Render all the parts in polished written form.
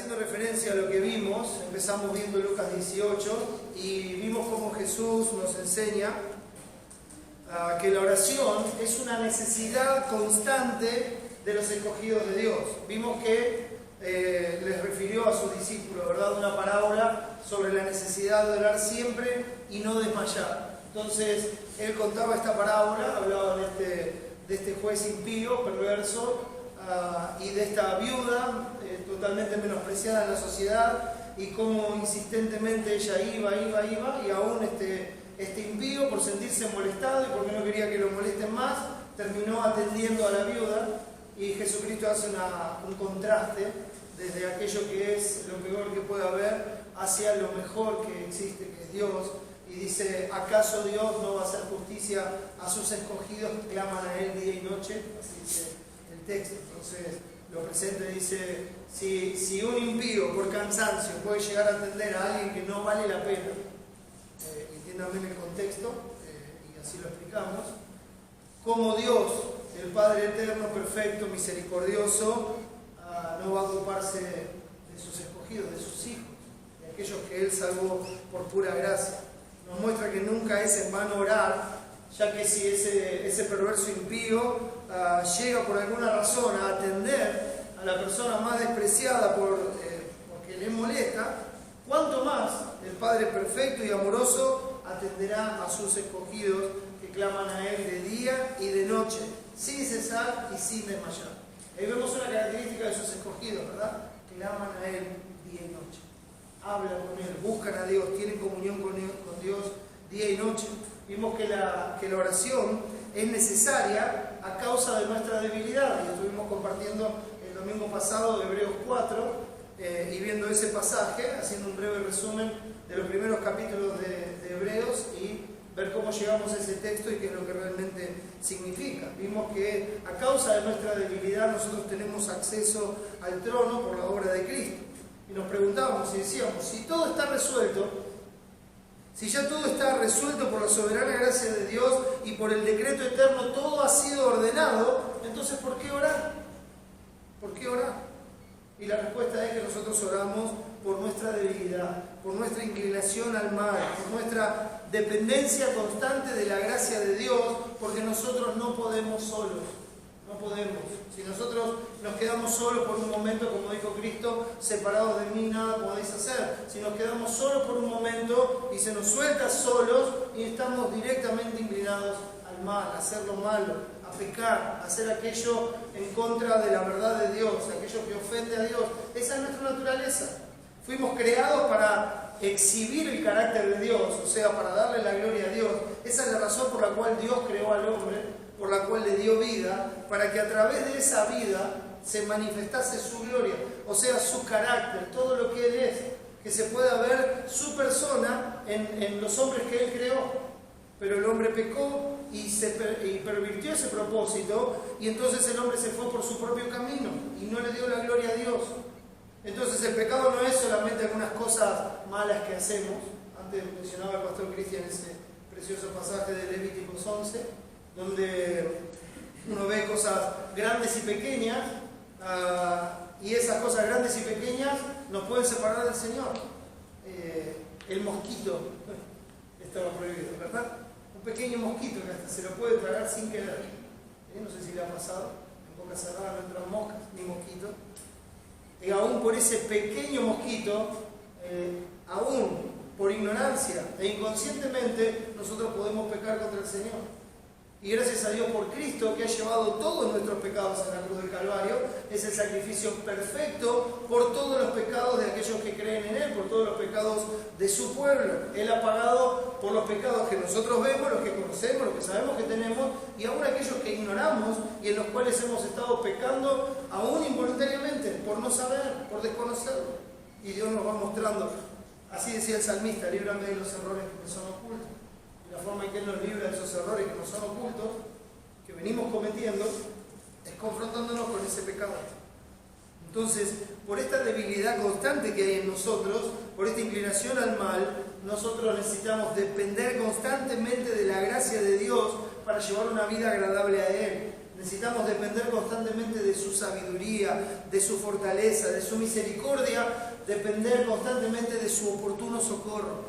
haciendo referencia a lo que vimos, empezamos viendo Lucas 18 y vimos cómo Jesús nos enseña que la oración es una necesidad constante de los escogidos de Dios. Vimos que les refirió a sus discípulos, ¿verdad? Una parábola sobre la necesidad de orar siempre y no desmayar. Entonces, él contaba esta parábola, hablaba de este juez impío, perverso, y de esta viuda totalmente menospreciada en la sociedad, y cómo insistentemente ella iba, y aún este impío, por sentirse molestado y porque no quería que lo molesten más, terminó atendiendo a la viuda. Y Jesucristo hace un contraste desde aquello que es lo peor que puede haber hacia lo mejor que existe, que es Dios. Y dice: ¿acaso Dios no va a hacer justicia a sus escogidos que claman a Él día y noche? Así dice el texto. Entonces lo presenta y dice: si un impío por cansancio puede llegar a atender a alguien que no vale la pena, entiendan bien el contexto, y así lo explicamos, como Dios, el Padre eterno, perfecto, misericordioso, no va a ocuparse de sus escogidos, de sus hijos, de aquellos que Él salvó por pura gracia. Nos muestra que nunca es en vano orar, ya que si ese perverso impío llega por alguna razón a atender a la persona más despreciada porque le molesta, cuánto más el Padre perfecto y amoroso atenderá a sus escogidos que claman a Él de día y de noche, sin cesar y sin desmayar. Ahí vemos una característica de sus escogidos, ¿verdad? Claman a Él día y noche, hablan con Él, buscan a Dios, tienen comunión con Dios día y noche. Vimos que la oración es necesaria a causa de nuestra debilidad, y estuvimos compartiendo el domingo pasado Hebreos 4, y viendo ese pasaje, haciendo un breve resumen de los primeros capítulos de Hebreos, y ver cómo llegamos a ese texto y qué es lo que realmente significa. Vimos que a causa de nuestra debilidad nosotros tenemos acceso al trono por la obra de Cristo. Y nos preguntábamos y decíamos: si todo está resuelto, si ya todo está resuelto por la soberana gracia de Dios y por el decreto eterno, todo ha sido ordenado, entonces ¿por qué orar? ¿Por qué orar? Y la respuesta es que nosotros oramos por nuestra debilidad, por nuestra inclinación al mal, por nuestra dependencia constante de la gracia de Dios, porque nosotros no podemos solos, no podemos. Si nosotros nos quedamos solos por un momento, como dijo Cristo, separados de mí nada podéis hacer. Si nos quedamos solos por un momento y se nos suelta solos y estamos directamente inclinados al mal, a hacer lo malo, a pecar, a hacer aquello en contra de la verdad de Dios, aquello que ofende a Dios. Esa es nuestra naturaleza. Fuimos creados para exhibir el carácter de Dios, o sea, para darle la gloria a Dios. Esa es la razón por la cual Dios creó al hombre, por la cual le dio vida, para que a través de esa vida se manifestase su gloria, o sea, su carácter, todo lo que Él es, que se pueda ver su persona en los hombres que Él creó. Pero el hombre pecó y pervirtió ese propósito, y entonces el hombre se fue por su propio camino y no le dio la gloria a Dios. Entonces el pecado no es solamente algunas cosas malas que hacemos. Antes mencionaba el pastor Cristian ese precioso pasaje de Levíticos 11, donde uno ve cosas grandes y pequeñas, y esas cosas grandes y pequeñas nos pueden separar del Señor. El mosquito estaba prohibido, ¿verdad? Un pequeño mosquito que hasta se lo puede tragar sin querer. No sé si le ha pasado, en boca cerrada no entran moscas ni mosquitos. Y aún por ese pequeño mosquito, aún por ignorancia e inconscientemente, nosotros podemos pecar contra el Señor. Y gracias a Dios por Cristo, que ha llevado todos nuestros pecados en la cruz del Calvario, es el sacrificio perfecto por todos los pecados de aquellos que creen en Él, por todos los pecados de su pueblo. Él ha pagado por los pecados que nosotros vemos, los que conocemos, los que sabemos que tenemos, y aún aquellos que ignoramos y en los cuales hemos estado pecando, aún involuntariamente, por no saber, por desconocerlo. Y Dios nos va mostrando. Así decía el salmista: líbrame de los errores que me son ocultos. La forma en que Él nos libra de esos errores que nos son ocultos, que venimos cometiendo, es confrontándonos con ese pecado. Entonces, por esta debilidad constante que hay en nosotros, por esta inclinación al mal, nosotros necesitamos depender constantemente de la gracia de Dios para llevar una vida agradable a Él. Necesitamos depender constantemente de su sabiduría, de su fortaleza, de su misericordia, depender constantemente de su oportuno socorro.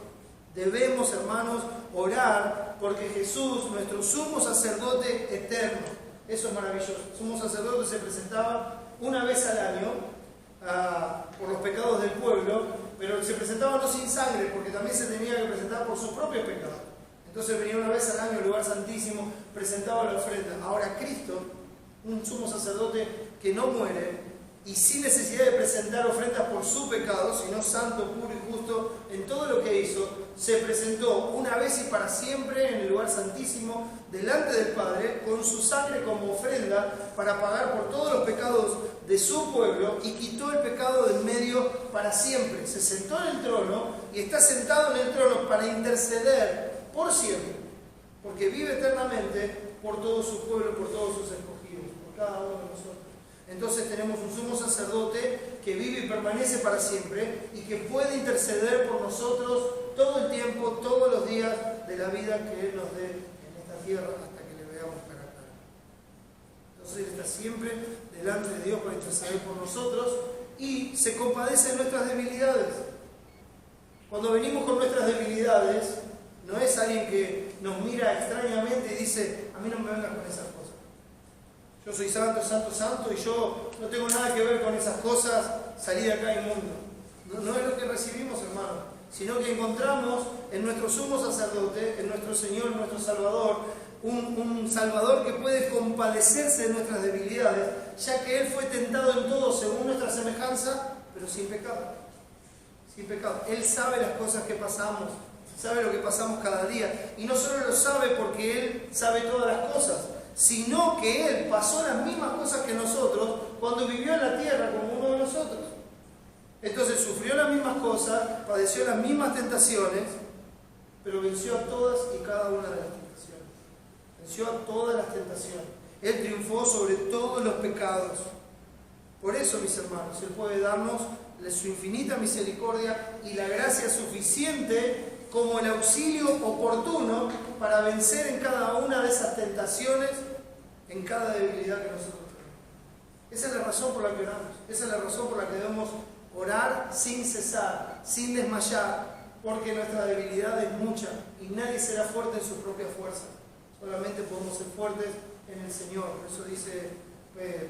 Debemos, hermanos, orar porque Jesús, nuestro sumo sacerdote eterno, eso es maravilloso. El sumo sacerdote se presentaba una vez al año por los pecados del pueblo, pero se presentaba no sin sangre, porque también se tenía que presentar por sus propios pecados. Entonces venía una vez al año al lugar santísimo, presentaba la ofrenda. Ahora Cristo, un sumo sacerdote que no muere y sin necesidad de presentar ofrendas por su pecado, sino santo, puro y justo en todo lo que hizo, se presentó una vez y para siempre en el lugar santísimo delante del Padre con su sangre como ofrenda para pagar por todos los pecados de su pueblo y quitó el pecado del medio para siempre. Se sentó en el trono y está sentado en el trono para interceder por siempre, porque vive eternamente por todo su pueblo, por todos sus escogidos, por cada uno de nosotros. Entonces tenemos un sumo sacerdote que vive y permanece para siempre y que puede interceder por nosotros todo el tiempo, todos los días de la vida que Él nos dé en esta tierra hasta que le veamos cara a cara. Entonces Él está siempre delante de Dios para interceder por nosotros y se compadece de nuestras debilidades. Cuando venimos con nuestras debilidades, no es alguien que nos mira extrañamente y dice, a mí no me vengas con esas cosas. Yo soy santo, santo, santo y yo no tengo nada que ver con esas cosas, salí de acá inmundo. No es lo que recibimos, hermano, sino que encontramos en nuestro sumo sacerdote, en nuestro Señor, en nuestro Salvador, un Salvador que puede compadecerse de nuestras debilidades, ya que Él fue tentado en todo según nuestra semejanza, pero sin pecado. Sin pecado. Él sabe las cosas que pasamos, sabe lo que pasamos cada día. Y no solo lo sabe porque Él sabe todas las cosas, sino que Él pasó las mismas cosas que nosotros cuando vivió en la tierra como uno de nosotros. Entonces sufrió las mismas cosas, padeció las mismas tentaciones, pero venció a todas y cada una de las tentaciones. Venció a todas las tentaciones. Él triunfó sobre todos los pecados. Por eso, mis hermanos, Él puede darnos su infinita misericordia y la gracia suficiente como el auxilio oportuno para vencer en cada una de esas tentaciones, en cada debilidad que nosotros tenemos. Esa es la razón por la que oramos. Esa es la razón por la que debemos orar sin cesar, sin desmayar, porque nuestra debilidad es mucha y nadie será fuerte en su propia fuerza. Solamente podemos ser fuertes en el Señor. Por eso dice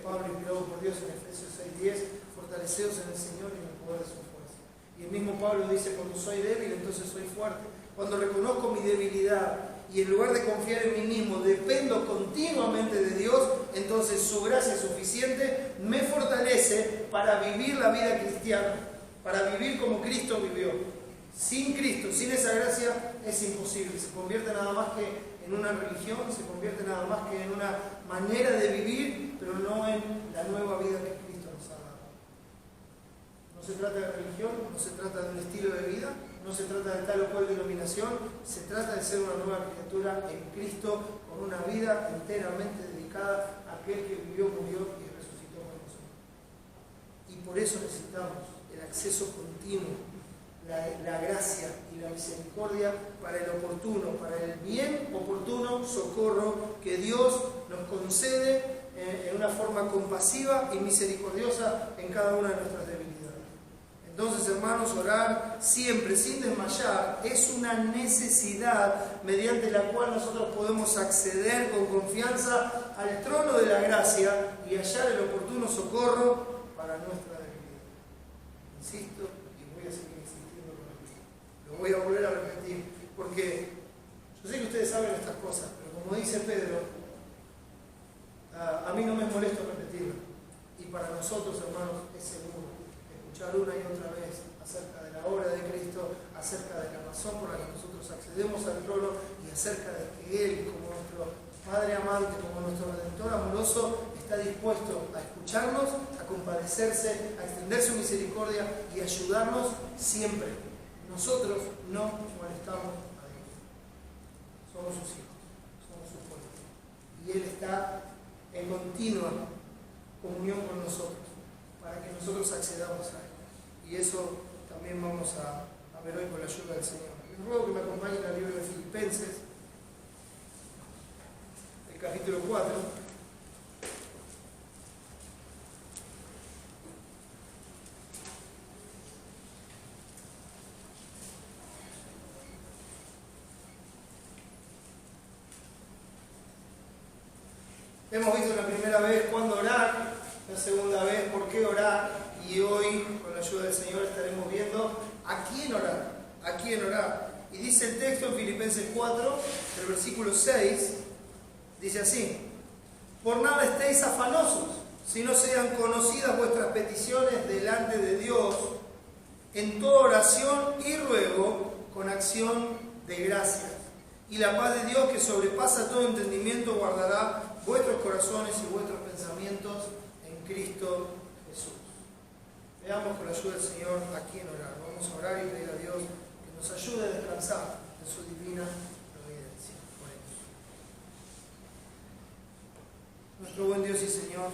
Pablo, inspirado por Dios en Efesios 6:10, fortaleceos en el Señor y en el poder de su fuerza. Y el mismo Pablo dice, cuando soy débil, entonces soy fuerte. Cuando reconozco mi debilidad y en lugar de confiar en mí mismo, dependo continuamente de Dios, entonces su gracia suficiente me fortalece para vivir la vida cristiana, para vivir como Cristo vivió. Sin Cristo, sin esa gracia, es imposible. Se convierte nada más que en una religión, se convierte nada más que en una manera de vivir, pero no en la nueva vida que Cristo nos ha dado. No se trata de religión, no se trata de un estilo de vida, no se trata de tal o cual denominación, se trata de ser una nueva criatura en Cristo con una vida enteramente dedicada a aquel que vivió, murió y resucitó con nosotros. Y por eso necesitamos el acceso continuo, la gracia y la misericordia para el oportuno, para el bien oportuno socorro que Dios nos concede en una forma compasiva y misericordiosa en cada una de nuestras debilidades. Entonces, hermanos, orar siempre sin desmayar es una necesidad mediante la cual nosotros podemos acceder con confianza al trono de la gracia y hallar el oportuno socorro para nuestra debilidad. Insisto y voy a seguir insistiendo con esto. Lo voy a volver a repetir porque yo sé que ustedes saben estas cosas, pero como dice Pedro, a mí no me molesta repetirlo. Y para nosotros, hermanos, es seguro escuchar una y otra vez acerca de la obra de Cristo, acerca de la razón por la que nosotros accedemos al trono y acerca de que Él, como nuestro Padre amante, como nuestro Redentor amoroso, está dispuesto a escucharnos, a compadecerse, a extender su misericordia y ayudarnos siempre. Nosotros no molestamos a Dios. Somos sus hijos, somos su pueblo. Y Él está en continua comunión con nosotros para que nosotros accedamos a Él. Y eso también vamos a ver hoy con la ayuda del Señor. Les ruego que me acompañen al libro de Filipenses, el capítulo 4. Hemos visto la primera vez cuándo orar, la segunda vez por qué orar, y hoy, con la ayuda del Señor, estaremos viendo a quién orar, a quién orar. Y dice el texto en Filipenses 4, el versículo 6, dice así: por nada estéis afanosos, si no sean conocidas vuestras peticiones delante de Dios, en toda oración y ruego, con acción de gracias. Y la paz de Dios, que sobrepasa todo entendimiento, guardará vuestros corazones y vuestros pensamientos en Cristo Jesús. Veamos con la ayuda del Señor a quién orar. Vamos a orar y pedir a Dios que nos ayude a descansar en su divina providencia. Oremos. Nuestro buen Dios y Señor,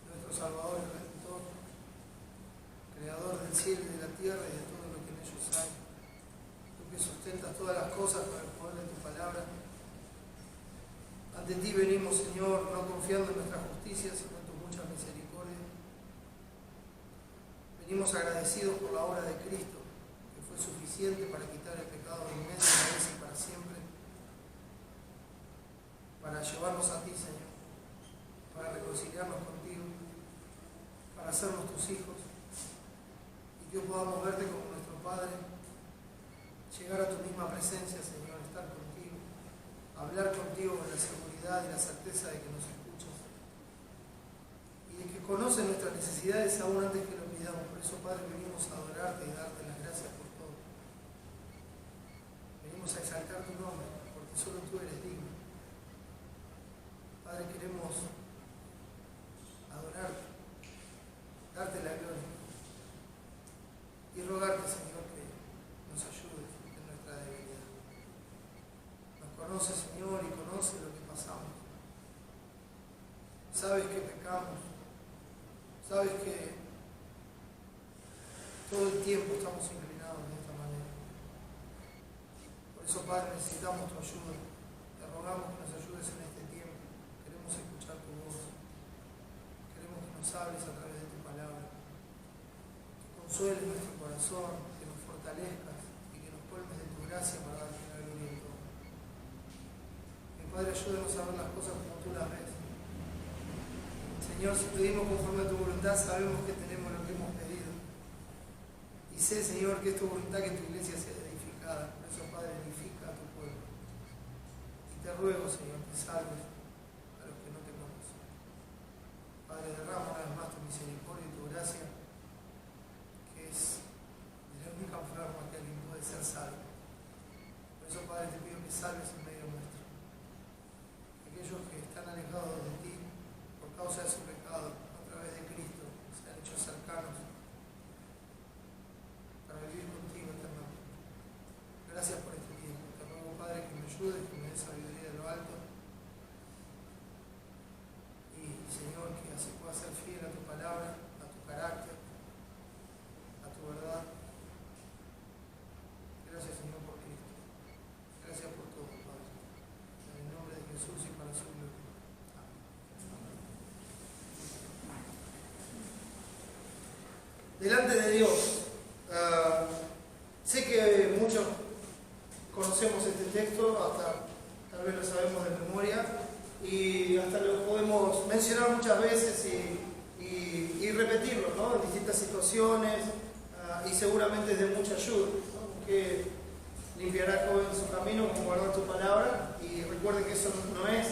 nuestro Salvador y Redentor, Creador del cielo y de la tierra y de todo lo que en ellos hay, tú que sustentas todas las cosas con el poder de tu palabra. Ante ti venimos, Señor, no confiando en nuestra justicia, sino en tu mucha misericordia. Venimos agradecidos por la obra de Cristo, que fue suficiente para quitar el pecado de inmensa una vez y para siempre, para llevarnos a ti, Señor, para reconciliarnos contigo, para hacernos tus hijos, y que podamos verte como nuestro Padre, llegar a tu misma presencia, Señor, estar contigo, hablar contigo con la seguridad y la certeza de que nos escuchas y de que conoces nuestras necesidades aún antes que lo pidamos. Por eso, Padre, venimos a adorarte y darte las gracias por todo. Venimos a exaltar tu nombre, porque solo tú eres digno. Padre, queremos adorarte, darte la gloria y rogarte, Señor, que nos ayudes en nuestra debilidad. Nos conoces, Señor, y conoces lo que pasamos. Sabes que pecamos. Sabes que todo el tiempo estamos inclinados de esta manera. Por eso, Padre, necesitamos tu ayuda. Te rogamos que nos ayudes en este tiempo. Queremos escuchar tu voz. Queremos que nos hables a través de tu palabra. Que consueles nuestro corazón, que nos fortalezcas y que nos colmes de tu gracia para darte la gloria en todo. Mi Padre, ayúdanos a ver las cosas como tú las ves. Señor, si pedimos conforme a tu voluntad, sabemos que tenemos lo que hemos pedido. Y sé, Señor, que es tu voluntad que tu iglesia sea edificada. Por eso, Padre, edifica a tu pueblo. Y te ruego, Señor, que salves a los que no te conocen. Padre, derrama una vez más tu misericordia y tu gracia, que es la única forma que alguien puede ser salvo. Por eso, Padre, te pido que salves en medio nuestro. Aquellos que están alejados de ti por causa de su pecado, a través de Cristo, se han hecho cercanos para vivir contigo eternamente. Gracias por este tiempo. Te ruego, Padre, que me ayudes, que me des sabiduría de lo alto. Y, Señor, que así pueda ser fiel a tu palabra, a tu carácter, a tu verdad. Gracias, Señor, por Cristo. Gracias por todo, Padre. En el nombre de Jesús y para su gloria. Delante de Dios. Sé que muchos conocemos este texto, hasta tal vez lo sabemos de memoria, y hasta lo podemos mencionar muchas veces y repetirlo, ¿no? En distintas situaciones, y seguramente es de mucha ayuda, ¿no? Que limpiará joven su camino como guardar tu palabra, y recuerden que eso no es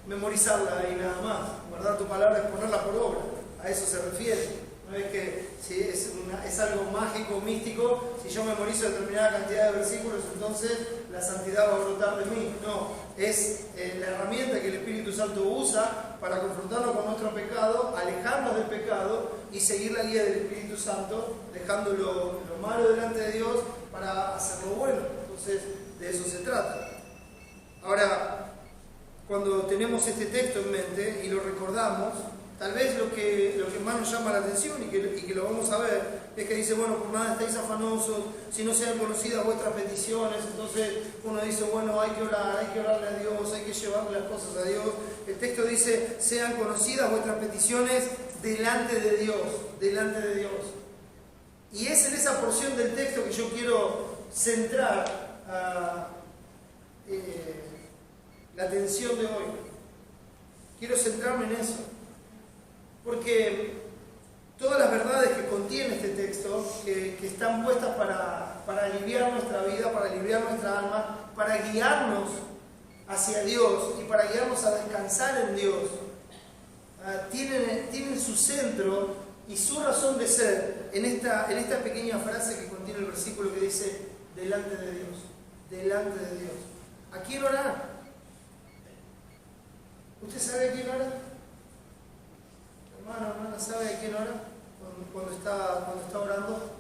memorizarla y nada más. Guardar tu palabra es ponerla por obra, a eso se refiere. No es que si es algo mágico, místico, si yo memorizo determinada cantidad de versículos, entonces la santidad va a brotar de mí. No, es la herramienta que el Espíritu Santo usa para confrontarnos con nuestro pecado, alejarnos del pecado y seguir la guía del Espíritu Santo, dejando lo malo delante de Dios para hacer lo bueno. Entonces, de eso se trata. Ahora, cuando tenemos este texto en mente y lo recordamos, tal vez lo que más nos llama la atención y que lo vamos a ver es que dice, bueno, por nada estáis afanosos, si no sean conocidas vuestras peticiones. Entonces uno dice, bueno, hay que orar, hay que orarle a Dios, hay que llevarle las cosas a Dios. El texto dice, sean conocidas vuestras peticiones delante de Dios, delante de Dios. Y es en esa porción del texto que yo quiero centrar la atención de hoy. quiero centrarme en eso. Porque todas las verdades que contiene este texto, que están puestas para aliviar nuestra vida, para aliviar nuestra alma, para guiarnos hacia Dios y para guiarnos a descansar en Dios, tienen su centro y su razón de ser en esta pequeña frase que contiene el versículo que dice, delante de Dios, delante de Dios. ¿A quién orar? ¿Usted sabe a quién ora? Hermana, ¿sabe a quién ora cuando está orando?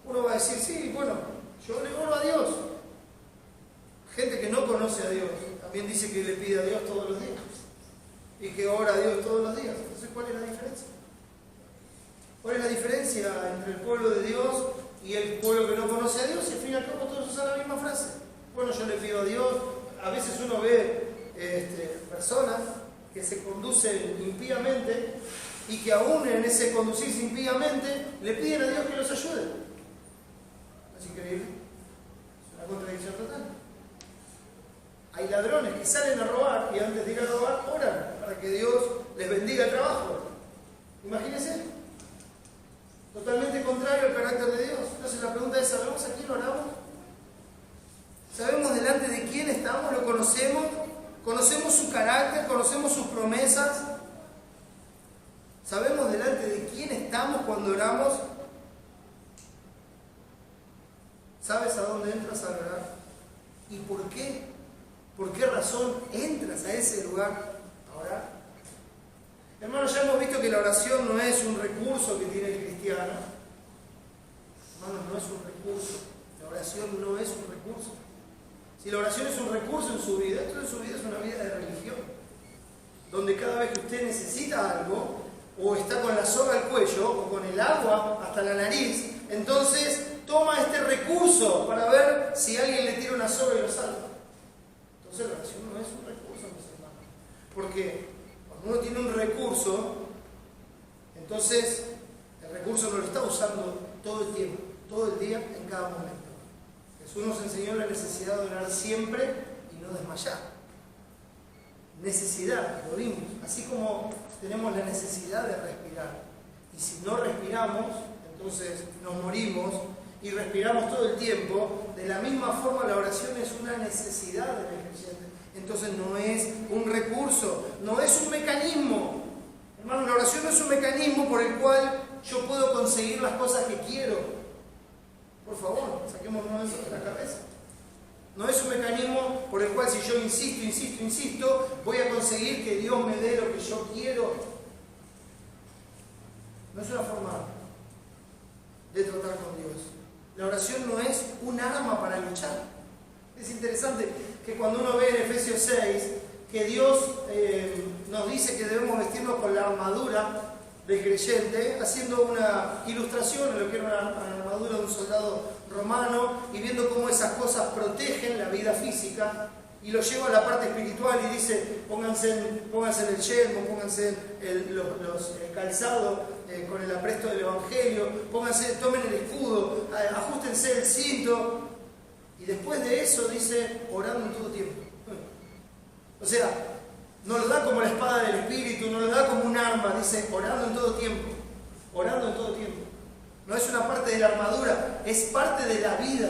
Uno va a decir, sí, bueno, yo le oro a Dios. Gente que no conoce a Dios también dice que le pide a Dios todos los días y que ora a Dios todos los días. Entonces, ¿cuál es la diferencia? ¿Cuál es la diferencia entre el pueblo de Dios y el pueblo que no conoce a Dios? Y al fin y al cabo todos usan la misma frase. Bueno, yo le pido a Dios. A veces uno ve personas que se conducen impíamente y que aún en ese conducirse impíamente le piden a Dios que los ayude. ¿No es increíble? Es una contradicción total. Hay ladrones que salen a robar y antes de ir a robar oran para que Dios les bendiga el trabajo. Imagínense. Totalmente contrario al carácter de Dios. Entonces la pregunta es, ¿sabemos a quién oramos? ¿Sabemos delante de quién estamos? ¿Lo conocemos? ¿Conocemos su carácter? ¿Conocemos sus promesas? ¿Sabemos delante de quién estamos cuando oramos? ¿Sabes a dónde entras a orar? ¿Y por qué? ¿Por qué razón entras a ese lugar a orar? Hermanos, ya hemos visto que la oración no es un recurso que tiene el cristiano. Hermanos, no es un recurso. La oración no es un recurso. Si la oración es un recurso en su vida, entonces su vida es una vida de religión. Donde cada vez que usted necesita algo, o está con la soga al cuello, o con el agua hasta la nariz, entonces toma este recurso para ver si alguien le tira una soga y lo salva. Entonces la oración no es un recurso, mis hermanos. Porque cuando uno tiene un recurso, entonces el recurso no lo está usando todo el tiempo, todo el día, en cada momento. Jesús nos enseñó la necesidad de orar siempre y no desmayar. Necesidad, lo vimos. Así como tenemos la necesidad de respirar. Y si no respiramos, entonces nos morimos y respiramos todo el tiempo. De la misma forma, la oración es una necesidad del creyente. Entonces no es un recurso, no es un mecanismo. Hermano, la oración no es un mecanismo por el cual yo puedo conseguir las cosas que quiero. Por favor, saquémonos eso de la cabeza. No es un mecanismo por el cual si yo insisto, voy a conseguir que Dios me dé lo que yo quiero. No es una forma de tratar con Dios. La oración no es un arma para luchar. Es interesante que cuando uno ve en Efesios 6 que Dios nos dice que debemos vestirnos con la armadura del creyente, haciendo una ilustración de lo que era una armadura de un soldado romano y viendo cómo esas cosas protegen la vida física, y lo lleva a la parte espiritual y dice, pónganse en el yelmo, pónganse el calzado con el apresto del evangelio, tomen el escudo, ajustense el cinto, y después de eso dice, orando en todo tiempo. O sea, no lo da como la espada del Espíritu, no lo da como un arma, dice orando en todo tiempo, orando en todo tiempo. No es una parte de la armadura, es parte de la vida,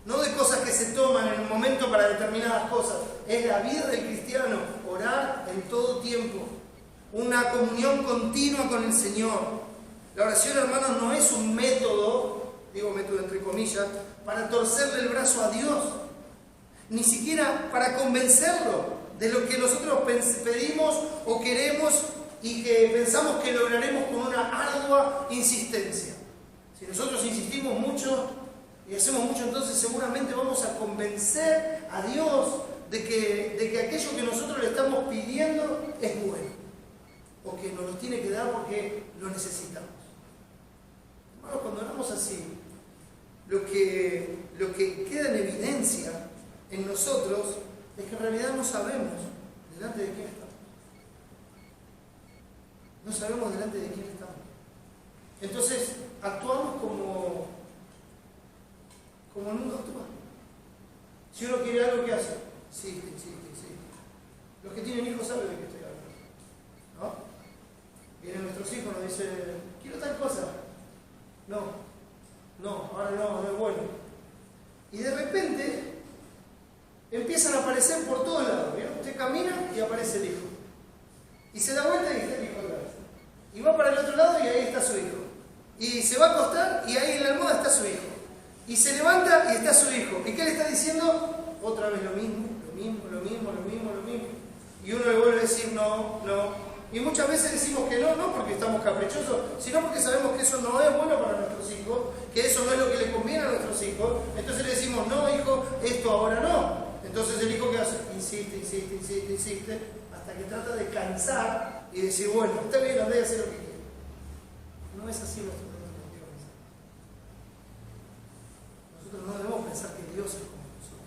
no de cosas que se toman en un momento para determinadas cosas. Es la vida del cristiano, orar en todo tiempo, una comunión continua con el Señor. La oración, hermanos, no es un método, digo método entre comillas, para torcerle el brazo a Dios, ni siquiera para convencerlo de lo que nosotros pedimos o queremos y que pensamos que lograremos con una ardua insistencia. Si nosotros insistimos mucho y hacemos mucho, entonces seguramente vamos a convencer a Dios de que aquello que nosotros le estamos pidiendo es bueno, o que nos lo tiene que dar porque lo necesitamos. Hermanos, cuando oramos así, lo que queda en evidencia en nosotros es que en realidad no sabemos delante de quién estamos. No sabemos delante de quién estamos. Entonces, actuamos como el mundo actúa. Si uno quiere algo, ¿qué hace? Insiste. Los que tienen hijos saben de qué estoy hablando. ahora no es bueno. Y de repente empiezan a aparecer por todos lados. ¿Vieron? Usted camina y aparece el hijo. Y se da vuelta y está el hijo otra vez. Y va para el otro lado y ahí está su hijo. Y se va a acostar y ahí en la almohada está su hijo. Y se levanta y está su hijo. ¿Y qué le está diciendo? Otra vez lo mismo. Y uno le vuelve a decir no. Y muchas veces decimos que no porque estamos caprichosos, sino porque sabemos que eso no es bueno para nuestros hijos, que eso no es lo que le conviene a nuestros hijos. Entonces le decimos, no hijo, esto ahora no. Entonces el hijo, ¿qué hace? Insiste, hasta que trata de cansar y decir, bueno, está bien, andá y hacer lo que quiera. No es así nuestro Dios con Dios. Nosotros no debemos pensar que Dios es como nosotros.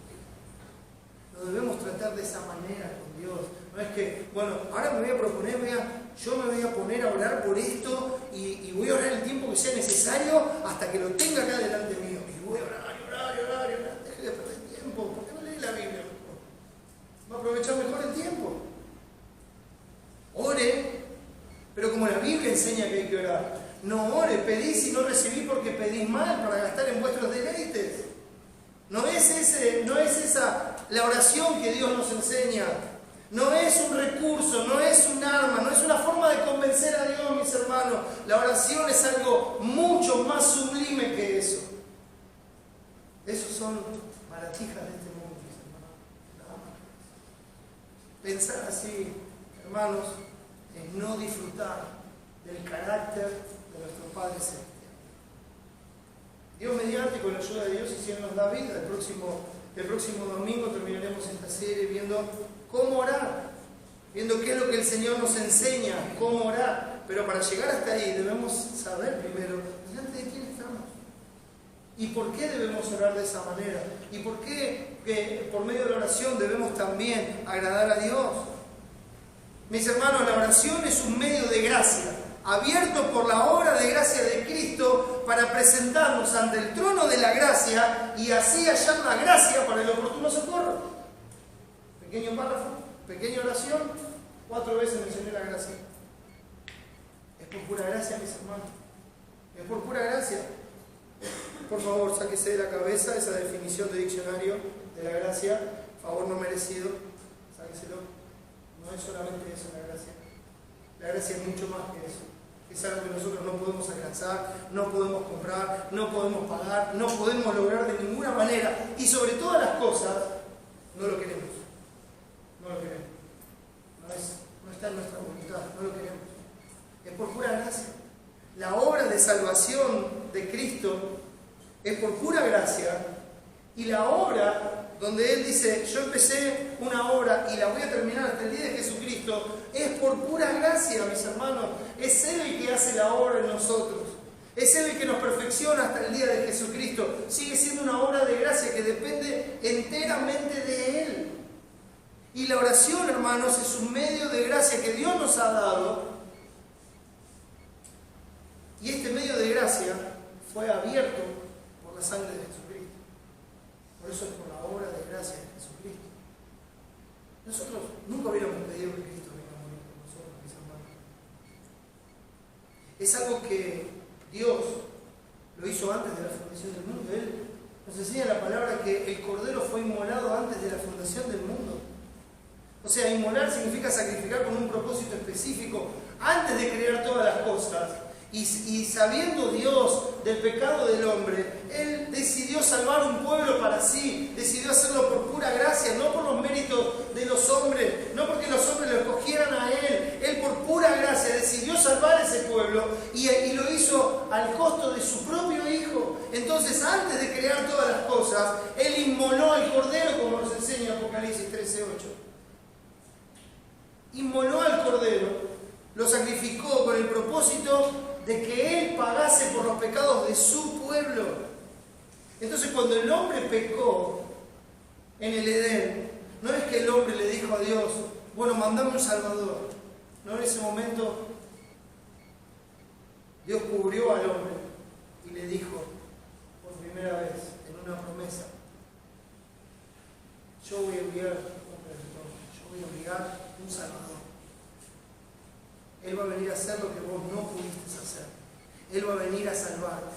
No debemos tratar de esa manera con Dios. No es que, bueno, ahora me voy a proponer, yo me voy a poner a orar por esto y voy a orar el tiempo que sea necesario hasta que lo tenga acá delante mío. Y voy a orar. Deje de perder tiempo. ¿Por qué no lee la Biblia? Va a aprovechar mejor el tiempo. Ore, pero como la Biblia enseña que hay que orar. No ore, pedís y no recibís porque pedís mal para gastar en vuestros deleites. No es esa la oración que Dios nos enseña. No es un recurso, no es un arma, no es una forma de convencer a Dios, mis hermanos. La oración es algo mucho más sublime que eso. Esos son baratijas de este mundo, mis hermanos. Pensar así, hermanos, es no disfrutar del carácter de nuestro Padre Celestial. Dios mediante, con la ayuda de Dios, y si Él nos da vida, el próximo domingo terminaremos esta serie viendo cómo orar, viendo qué es lo que el Señor nos enseña, cómo orar. Pero para llegar hasta ahí debemos saber primero delante de quién estamos y por qué debemos orar de esa manera y por qué que por medio de la oración debemos también agradar a Dios. Mis hermanos, la oración es un medio de gracia abierto por la obra de gracia de Cristo para presentarnos ante el trono de la gracia y así hallar la gracia para el oportuno socorro. Pequeño párrafo, pequeña oración, 4 veces mencioné la gracia. Es por pura gracia, mis hermanos. Es por pura gracia. Por favor, sáquese de la cabeza esa definición de diccionario de la gracia, favor no merecido, sáqueselo. No es solamente eso la gracia. La gracia es mucho más que eso. Es algo que nosotros no podemos alcanzar, no podemos comprar, no podemos pagar, no podemos lograr de ninguna manera. Y sobre todas las cosas, no lo queremos. No lo queremos. No está en nuestra voluntad, no lo queremos. Es por pura gracia. La obra de salvación de Cristo es por pura gracia. Y la obra donde Él dice, yo empecé una obra y la voy a terminar hasta el día de Jesucristo, es por pura gracia, mis hermanos. Es Él el que hace la obra en nosotros. Es Él el que nos perfecciona hasta el día de Jesucristo. Sigue siendo una obra de gracia que depende enteramente de Él. Y la oración, hermanos, es un medio de gracia que Dios nos ha dado. Y este medio de gracia fue abierto por la sangre de Jesucristo. Por eso es por la obra de gracia de Jesucristo. Nosotros nunca hubiéramos pedido que Cristo venga a morir por nosotros, mis hermanos. Es algo que Dios lo hizo antes de la fundación del mundo. Él nos enseña la palabra que el Cordero fue inmolado antes de la fundación del mundo. O sea, inmolar significa sacrificar con un propósito específico antes de crear todas las cosas. Y sabiendo Dios del pecado del hombre, Él decidió salvar un pueblo para sí, decidió hacerlo por pura gracia, no por los méritos de los hombres, no porque los hombres lo escogieran a Él. Él por pura gracia decidió salvar ese pueblo y lo hizo al costo de su propio Hijo. Entonces, antes de crear todas las cosas, Él inmoló al Cordero, como nos enseña Apocalipsis 13:8. Inmoló al Cordero, lo sacrificó con el propósito de que Él pagase por los pecados de su pueblo. Entonces, cuando el hombre pecó en el Edén, no es que el hombre le dijo a Dios, bueno, mandame un Salvador. No, en ese momento Dios cubrió al hombre y le dijo por primera vez en una promesa, yo voy a enviar un Salvador. Él va a venir a hacer lo que vos no pudiste hacer. Él va a venir a salvarte.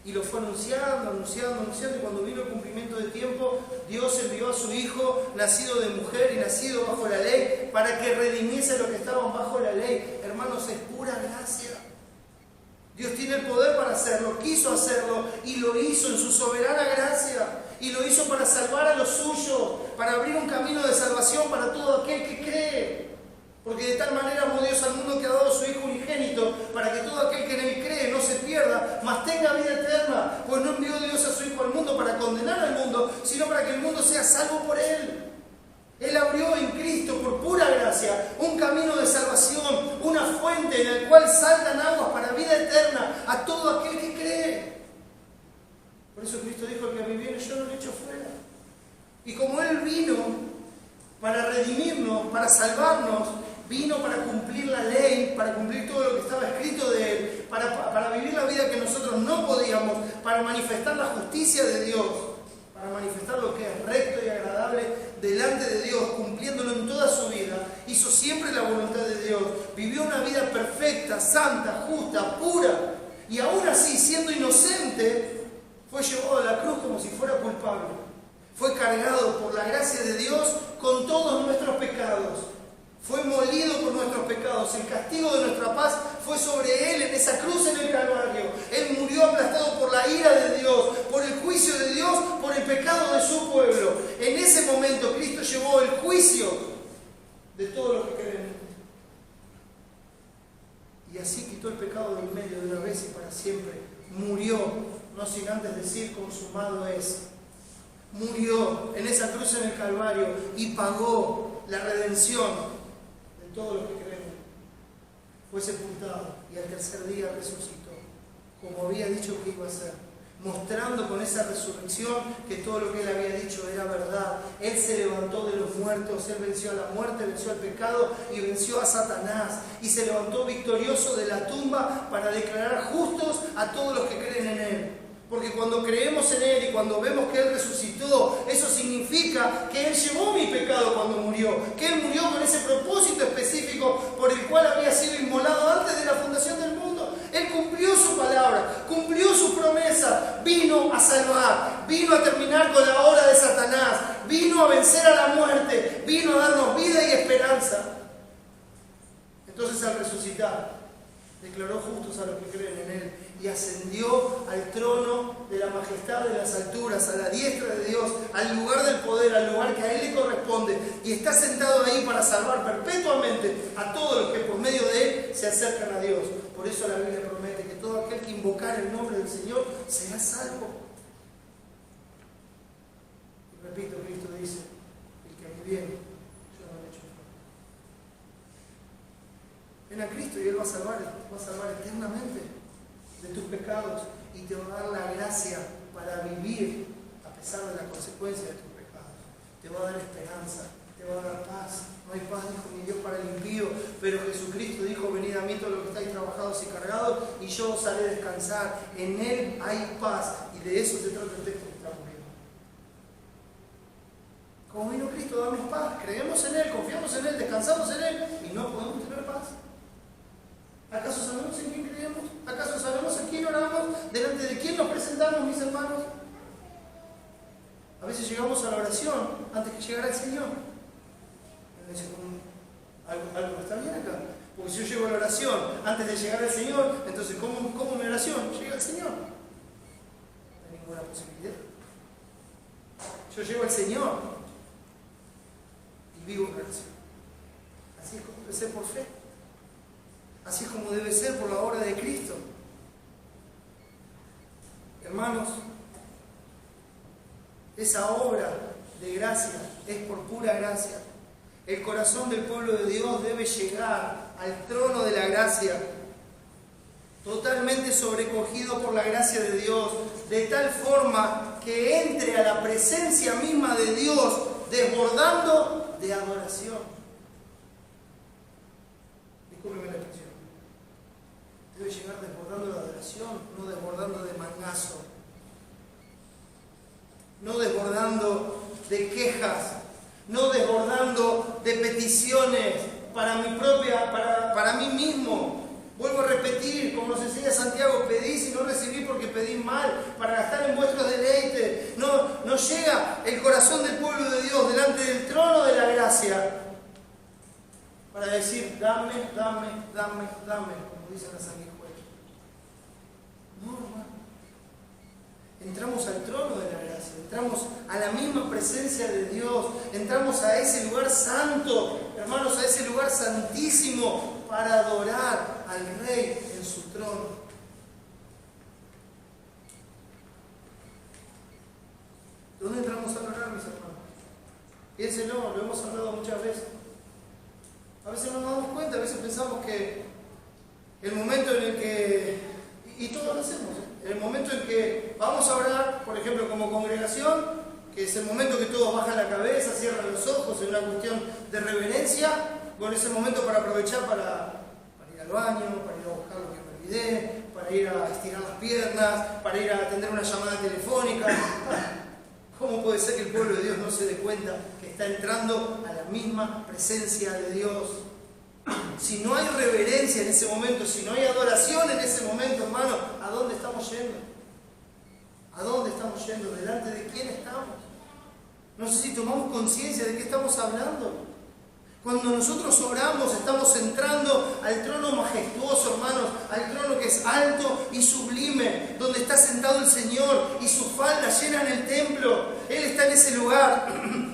Y lo fue anunciando, y cuando vino el cumplimiento de tiempo, Dios envió a su Hijo, nacido de mujer y nacido bajo la ley, para que redimiese a los que estaban bajo la ley. Hermanos, es pura gracia. Dios tiene el poder para hacerlo, quiso hacerlo y lo hizo en su soberana gracia. Y lo hizo para salvar a los suyos, para abrir un camino de salvación para todo aquel que cree. Porque de tal manera amó Dios al mundo que ha dado a su Hijo unigénito, para que todo aquel que en él cree no se pierda, mas tenga vida eterna. Pues no envió Dios a su Hijo al mundo para condenar al mundo, sino para que el mundo sea salvo por él. Él abrió en Cristo, por pura gracia, un camino de salvación, una fuente en la cual saltan aguas para vida eterna a todo aquel que cree. Por eso Cristo dijo: el que a mí viene, yo no lo echo fuera. Y como Él vino para redimirnos, para salvarnos, vino para cumplir la ley, para cumplir todo lo que estaba escrito de Él, para vivir la vida que nosotros no podíamos, para manifestar la justicia de Dios, para manifestar lo que es recto y agradable delante de Dios, cumpliéndolo en toda su vida. Hizo siempre la voluntad de Dios, vivió una vida perfecta, santa, justa, pura, y aún así, siendo inocente, fue llevado a la cruz como si fuera culpable. Fue cargado por la gracia de Dios con todos nuestros pecados. Fue molido por nuestros pecados. El castigo de nuestra paz fue sobre Él en esa cruz en el Calvario. Él murió aplastado por la ira de Dios, por el juicio de Dios, por el pecado de su pueblo. En ese momento Cristo llevó el juicio de todos los que creen en Él. Y así quitó el pecado del medio de una vez y para siempre. Murió, no sin antes decir: consumado es. Murió en esa cruz en el Calvario y pagó la redención de todos los que creen. Fue sepultado y al tercer día resucitó, como había dicho que iba a ser, mostrando con esa resurrección que todo lo que Él había dicho era verdad. Él se levantó de los muertos, Él venció a la muerte, venció al pecado y venció a Satanás. Y se levantó victorioso de la tumba para declarar justos a todos los que creen en Él. Porque cuando creemos en Él y cuando vemos que Él resucitó, eso significa que Él llevó mi pecado cuando murió, que Él murió con ese propósito específico por el cual había sido inmolado antes de la fundación del mundo. Él cumplió su palabra, cumplió su promesa, vino a salvar, vino a terminar con la obra de Satanás, vino a vencer a la muerte, vino a darnos vida y esperanza. Entonces, al resucitar, declaró justos a los que creen en Él y ascendió al trono de la majestad de las alturas, a la diestra de Dios, al lugar del poder, al lugar que a Él le corresponde, y está sentado ahí para salvar perpetuamente a todos los que por medio de Él se acercan a Dios. Por eso la Biblia promete que todo aquel que invocar el nombre del Señor será salvo. Y repito, Cristo dice: el que a mí viene, yo no le echo fuera. Ven a Cristo y Él va a salvar eternamente de tus pecados y te va a dar la gracia para vivir a pesar de las consecuencias de tus pecados. Te va a dar esperanza, te va a dar paz. No hay paz, dijo mi Dios, para el impío, pero Jesucristo dijo: venid a mí todos los que estáis trabajados y cargados, y yo os haré descansar. En Él hay paz, y de eso se trata el texto que estamos viendo. Como vino Cristo, damos paz, creemos en Él, confiamos en Él, descansamos en Él, y no podemos tener paz. ¿Acaso sabemos en quién creemos? ¿Acaso sabemos a quién oramos? ¿Delante de quién nos presentamos, mis hermanos? A veces llegamos a la oración antes que llegara el Señor. Y me dice: algo está bien acá. Porque si yo llego a la oración antes de llegar al Señor, entonces ¿cómo mi oración llega al Señor? No hay ninguna posibilidad. Yo llego al Señor y vivo en oración. Así es como debe ser por fe. Así es como debe ser por la obra de Cristo. Hermanos, esa obra de gracia es por pura gracia. El corazón del pueblo de Dios debe llegar al trono de la gracia, totalmente sobrecogido por la gracia de Dios, de tal forma que entre a la presencia misma de Dios, desbordando de adoración. Discúlpeme la expresión. Debe llegar desbordando de adoración, no desbordando de mangazo, no desbordando de quejas, no desbordando de peticiones para mí mismo. Vuelvo a repetir, como nos enseña Santiago: pedís y no recibís porque pedís mal, para gastar en vuestros deleites. No llega el corazón del pueblo de Dios delante del trono de la gracia para decir, dame, como dicen las sanguijuelas. No, hermano. Entramos al trono de la gracia, entramos a la misma presencia de Dios, entramos a ese lugar santo, hermanos, a ese lugar santísimo para adorar al Rey en su trono. ¿Dónde entramos a adorar, mis hermanos? Piénsenlo, lo hemos hablado muchas veces. A veces no nos damos cuenta, a veces pensamos que el momento en el que, y todos lo hacemos, el momento en que vamos a orar, por ejemplo, como congregación, que es el momento que todos bajan la cabeza, cierran los ojos, en una cuestión de reverencia, bueno, es el momento para aprovechar para ir al baño, para ir a buscar lo que me olvidé, para ir a estirar las piernas, para ir a atender una llamada telefónica. ¿Cómo puede ser que el pueblo de Dios no se dé cuenta que está entrando a la misma presencia de Dios? Si no hay reverencia en ese momento, si no hay adoración en ese momento, hermano, ¿a dónde estamos yendo? ¿A dónde estamos yendo? ¿Delante de quién estamos? No sé si tomamos conciencia de qué estamos hablando. Cuando nosotros oramos, estamos entrando al trono majestuoso, hermanos, al trono que es alto y sublime, donde está sentado el Señor y sus faldas llenan el templo. Él está en ese lugar,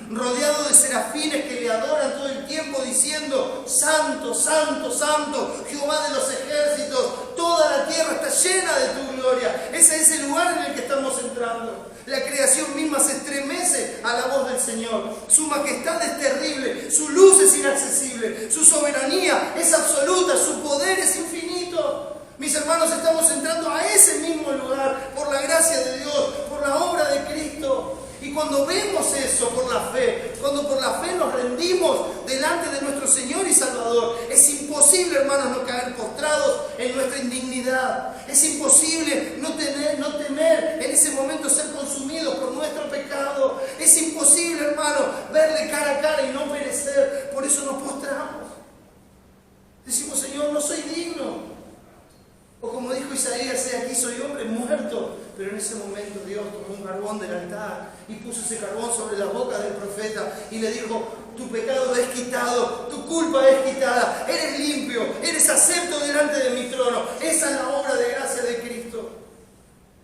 rodeado de serafines que le adoran todo el tiempo, diciendo, Santo, Santo, Santo, Jehová de los ejércitos, toda la tierra está llena de tu gloria. Ese es el lugar en el que estamos entrando. La creación misma se estremece a la voz del Señor. Su majestad es terrible, su luz es inaccesible, su soberanía es absoluta, su poder es infinito. Mis hermanos, estamos entrando a ese mismo lugar por la gracia de Dios, por la obra de Cristo. Y cuando vemos eso por la fe, cuando por la fe nos rendimos delante de nuestro Señor y Salvador, es imposible, hermanos, no caer postrados en nuestra indignidad. Es imposible no temer en ese momento ser consumidos por nuestro pecado. Es imposible, hermano, verle cara a cara y no perecer. Por eso nos postramos. Decimos, Señor, no soy digno. O como dijo Isaías, aquí soy hombre muerto. Pero en ese momento Dios tomó un carbón del altar y puso ese carbón sobre la boca del profeta y le dijo, tu pecado es quitado, tu culpa es quitada, eres limpio, eres acepto delante de mi trono. Esa es la obra de gracia de Cristo.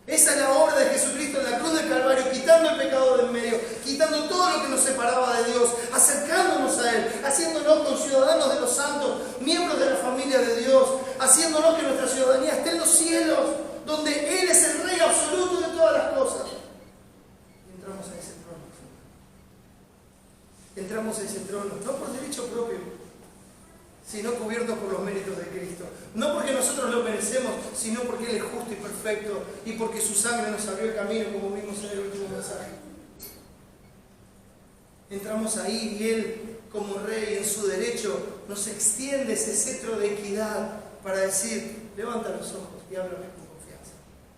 Esa es la obra de Jesucristo en la cruz del Calvario, quitando el pecado del medio, quitando todo lo que nos separaba de Dios, acercándonos a Él, haciéndonos conciudadanos de los santos, miembros de la familia de Dios, haciéndonos que nuestra ciudadanía esté en los cielos, donde Él es el Rey absoluto de todas las cosas. Y entramos a ese trono. Entramos a ese trono, no por derecho propio, sino cubiertos por los méritos de Cristo. No porque nosotros lo merecemos, sino porque Él es justo y perfecto y porque su sangre nos abrió el camino, como vimos en el último mensaje. Entramos ahí y Él, como Rey en su derecho, nos extiende ese cetro de equidad para decir, levanta los ojos y háblame con confianza.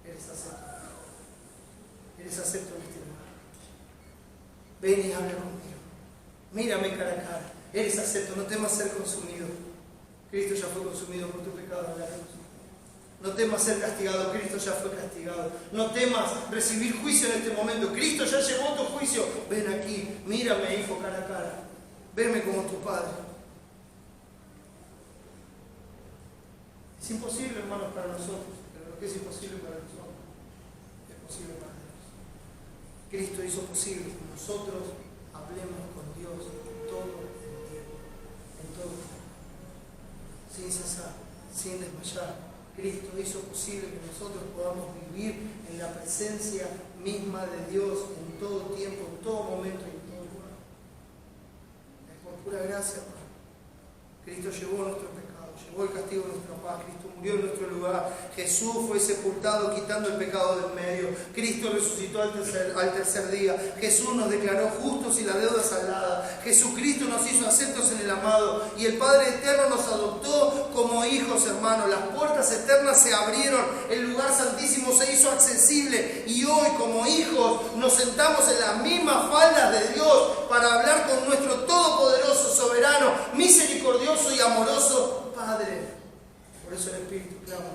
Eres acepto. Eres acepto en este lugar. Ven y habla conmigo. Mírame cara a cara. Eres acepto, no temas ser consumido. Cristo ya fue consumido por tu pecado en la cruz. No temas ser castigado, Cristo ya fue castigado. No temas recibir juicio en este momento, Cristo ya llevó tu juicio. Ven aquí, mírame, hijo, cara a cara. Veme como tu Padre. Es imposible, hermanos, para nosotros, pero lo que es imposible para nosotros es posible para Dios. Cristo hizo posible que nosotros hablemos con Dios todo el tiempo, en todo el tiempo, sin cesar, sin desmayar. Cristo hizo posible que nosotros podamos vivir en la presencia misma de Dios en todo tiempo, en todo momento y en todo lugar. Es por pura gracia, hermano. Cristo llevó nuestro pecado, llevó el castigo de nuestra paz. Cristo murió en nuestro lugar. Jesús fue sepultado quitando el pecado del medio. Cristo resucitó al tercer día. Jesús nos declaró justos y la deuda saldada. Jesucristo nos hizo aceptos en el amado. Y el Padre Eterno nos adoptó como hijos, hermanos. Las puertas eternas se abrieron. El lugar santísimo se hizo accesible. Y hoy, como hijos, nos sentamos en las mismas faldas de Dios para hablar con nuestro todopoderoso, soberano, misericordioso y amoroso Padre. Por eso el Espíritu clama,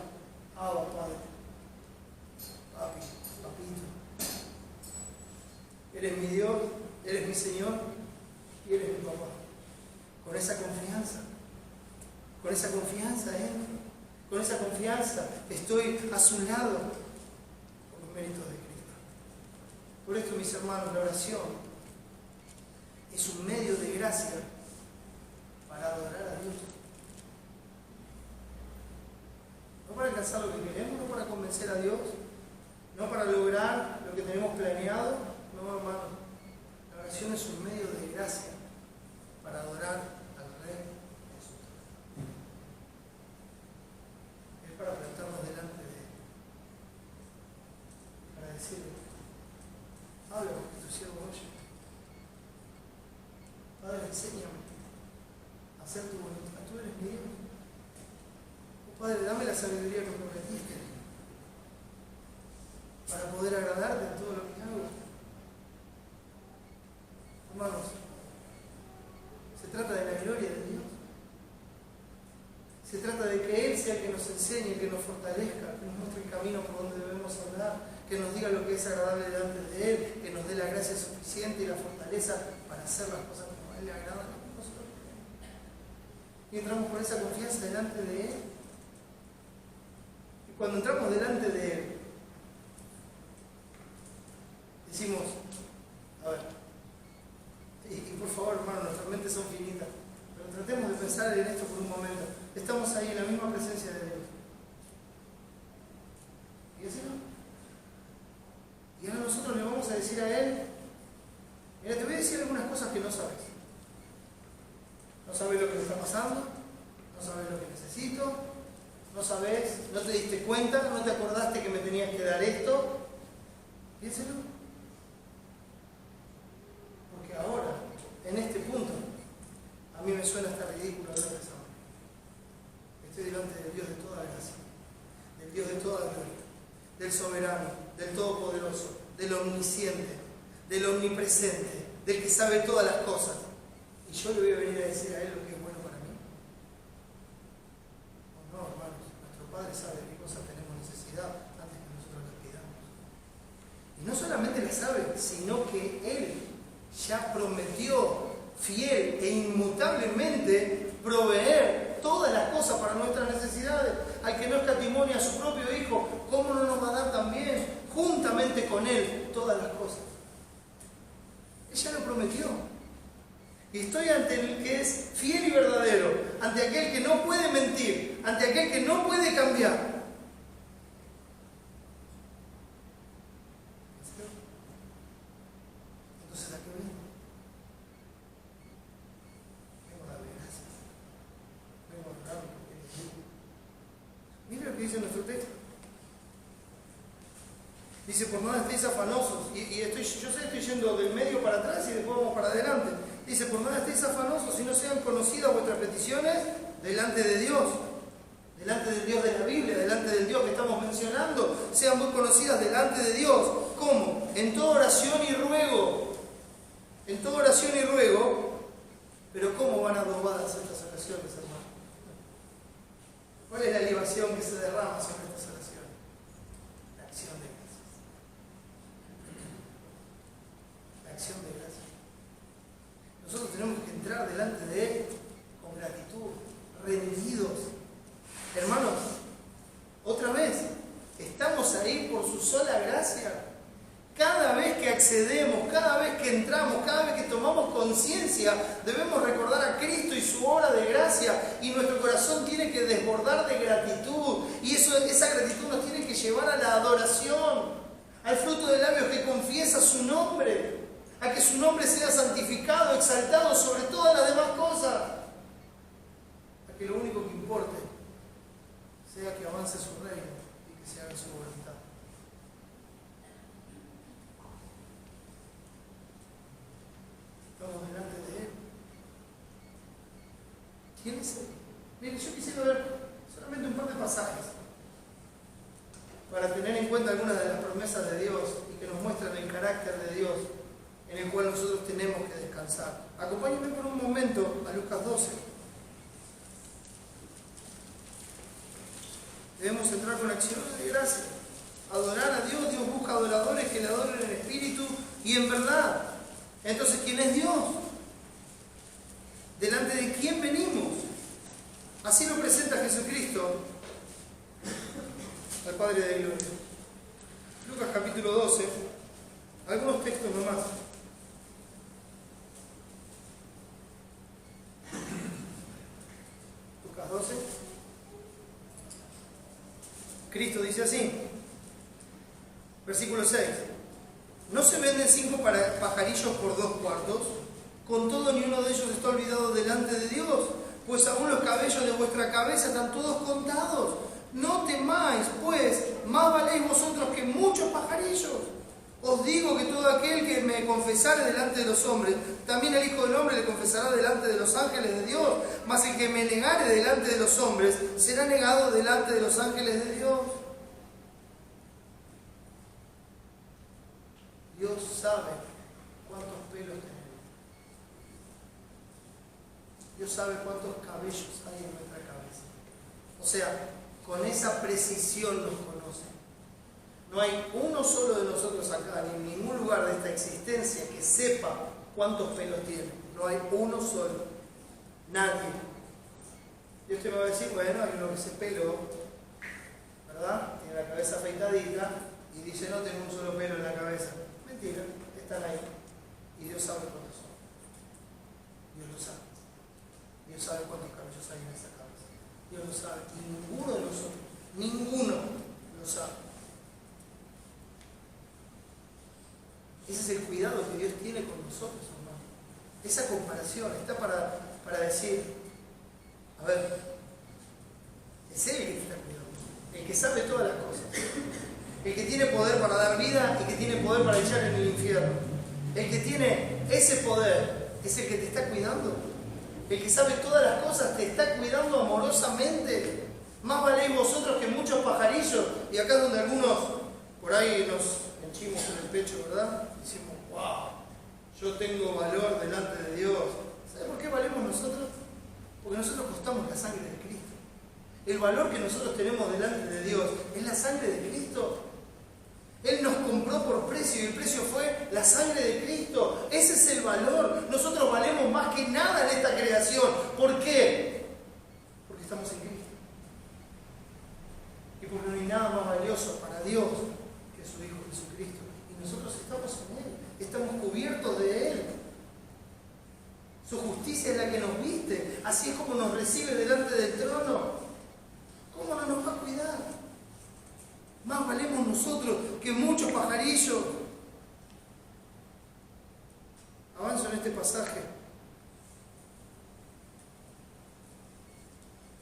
Abba, Padre, Papi. eres mi Dios, eres mi Señor y eres mi papá. Con esa confianza con esa confianza estoy a su lado por los méritos de Cristo. Por esto, mis hermanos, la oración es un medio de gracia para adorar a Dios. No para alcanzar lo que queremos, no para convencer a Dios, no para lograr lo que tenemos planeado. No, hermano. La oración es un medio de gracia para adorar al Rey Jesús. Es para plantarnos delante de Él, para decirle: habla porque tu siervo oye. Padre, enséñame a hacer tu voluntad. Tú eres mi Dios. Padre, dame la sabiduría que prometiste para poder agradarte en todo lo que hago. Hermanos, se trata de la gloria de Dios. Se trata de que Él sea el que nos enseñe, que nos fortalezca, que nos muestre el camino por donde debemos andar, que nos diga lo que es agradable delante de Él, que nos dé la gracia suficiente y la fortaleza para hacer las cosas como a Él le agradan. Y entramos con esa confianza delante de Él. Y cuando entramos delante de Él, decimos: a ver, y por favor, hermano, nuestras mentes son finitas, pero tratemos de pensar en esto por un momento. Estamos ahí en la misma presencia de Dios. ¿Y así no? Y ahora nosotros le vamos a decir a Él: mira, te voy a decir algunas cosas que no sabes. No sabes lo que me está pasando, no sabes lo que necesito, no sabes, no te diste cuenta, no te acordaste que me tenías que dar esto. Piénselo. Porque ahora, en este punto, a mí me suena hasta ridículo hablar de esa manera. Estoy delante del Dios de toda gracia, del Dios de toda gloria, del soberano, del todopoderoso, del omnisciente, del omnipresente, del que sabe todas las cosas. Y yo le voy a venir a decir a Él lo que es bueno para mí. No, hermanos, nuestro Padre sabe de qué cosas tenemos necesidad antes que nosotros las pidamos. Y no solamente las sabe, sino que Él ya prometió fiel e inmutablemente proveer todas las cosas para nuestras necesidades. Al que no escatimó ni a su propio Hijo, ¿cómo no nos va a dar también, juntamente con Él, todas las cosas? Él ya lo prometió. Y estoy ante el que es fiel y verdadero, ante aquel que no puede mentir, ante aquel que no puede cambiar. Entonces, ¿a qué vengo? Vengo a darle gracias. Vengo a adorarlo porque Él es Dios. Mira lo que dice nuestro texto. Dice: por nada estéis afanosos. Yo sé que estoy yendo del medio para atrás y después vamos para adelante. Dice: por nada estéis afanosos, si no sean conocidas vuestras peticiones delante de Dios. Delante del Dios de la Biblia, delante del Dios que estamos mencionando, sean muy conocidas delante de Dios. ¿Cómo? En toda oración y ruego. En toda oración y ruego. Pero ¿cómo van adobadas estas oraciones, hermano? ¿Cuál es la libación que se derrama sobre estas oraciones? La acción de gracias. La acción de gracias. Nosotros tenemos que entrar delante de Él con gratitud, rendidos. Hermanos, otra vez, estamos ahí por su sola gracia. Cada vez que accedemos, cada vez que entramos, cada vez que tomamos conciencia, debemos recordar a Cristo y su obra de gracia, y nuestro corazón tiene que desbordar de gratitud, y esa gratitud nos tiene que llevar a la adoración, al fruto de labios que confiesa su nombre, a que su nombre sea santificado, exaltado sobre todas las demás cosas, a que lo único que importe sea que avance su reino y que se haga su voluntad. Estamos delante de Él. ¿Quién es Él? Miren, yo quisiera ver solamente un par de pasajes para tener en cuenta algunas de las promesas de Dios y que nos muestran el carácter de Dios en el cual nosotros tenemos que descansar. Acompáñenme por un momento a Lucas 12. Debemos entrar con acciones de gracia. Adorar a Dios. Dios busca adoradores que le adoren en espíritu y en verdad. Entonces, ¿quién es Dios? ¿Delante de quién venimos? Así lo presenta Jesucristo al Padre de Gloria. Lucas capítulo 12, algunos textos nomás. Lucas 12. Cristo dice así, versículo 6. ¿No se venden 5 pajarillos por 2 cuartos? Con todo, ni uno de ellos está olvidado delante de Dios, pues aún los cabellos de vuestra cabeza están todos contados. No temáis, pues, más valéis vosotros que muchos pajarillos. Os digo que todo aquel que me confesare delante de los hombres, también el Hijo del Hombre le confesará delante de los ángeles de Dios. Mas el que me negare delante de los hombres, será negado delante de los ángeles de Dios. Dios sabe cuántos pelos tenemos. Dios sabe cuántos cabellos hay en nuestra cabeza. O sea, con esa precisión nos conoce. No hay uno solo de nosotros acá, ni en ningún lugar de esta existencia, que sepa cuántos pelos tiene. No hay uno solo. Nadie. Y usted me va a decir, bueno, hay uno que se peló, ¿verdad? Tiene la cabeza afeitadita y dice, no tengo un solo pelo en la cabeza. Mentira, están ahí. Y Dios sabe cuántos son. Dios lo sabe. Dios sabe cuántos cabellos hay en esa cabeza. Dios lo sabe. Y ninguno de nosotros, ninguno lo sabe. Ese es el cuidado que Dios tiene con nosotros, hermano. Esa comparación está para decir, a ver, es Él el que te está cuidando, el que sabe todas las cosas, el que tiene poder para dar vida y que tiene poder para echar en el infierno. El que tiene ese poder es el que te está cuidando. El que sabe todas las cosas te está cuidando amorosamente. Más valéis vosotros que muchos pajarillos. Y acá es donde algunos por ahí nos henchimos en el pecho, ¿verdad? Decimos, wow, yo tengo valor delante de Dios. ¿Sabe por qué valemos nosotros? Porque nosotros costamos la sangre de Cristo. El valor que nosotros tenemos delante de Dios es la sangre de Cristo. Él nos compró por precio y el precio fue la sangre de Cristo. Ese es el valor. Nosotros valemos más que nada en esta creación. ¿Por qué? Porque estamos en Cristo. Y porque no hay nada más valioso para Dios que su Hijo Jesucristo. Y nosotros estamos en Él. Estamos cubiertos de Él. Su justicia es la que nos viste. Así es como nos recibe delante del trono. ¿Cómo no nos va a cuidar? Más valemos nosotros que muchos pajarillos. Avanzo en este pasaje.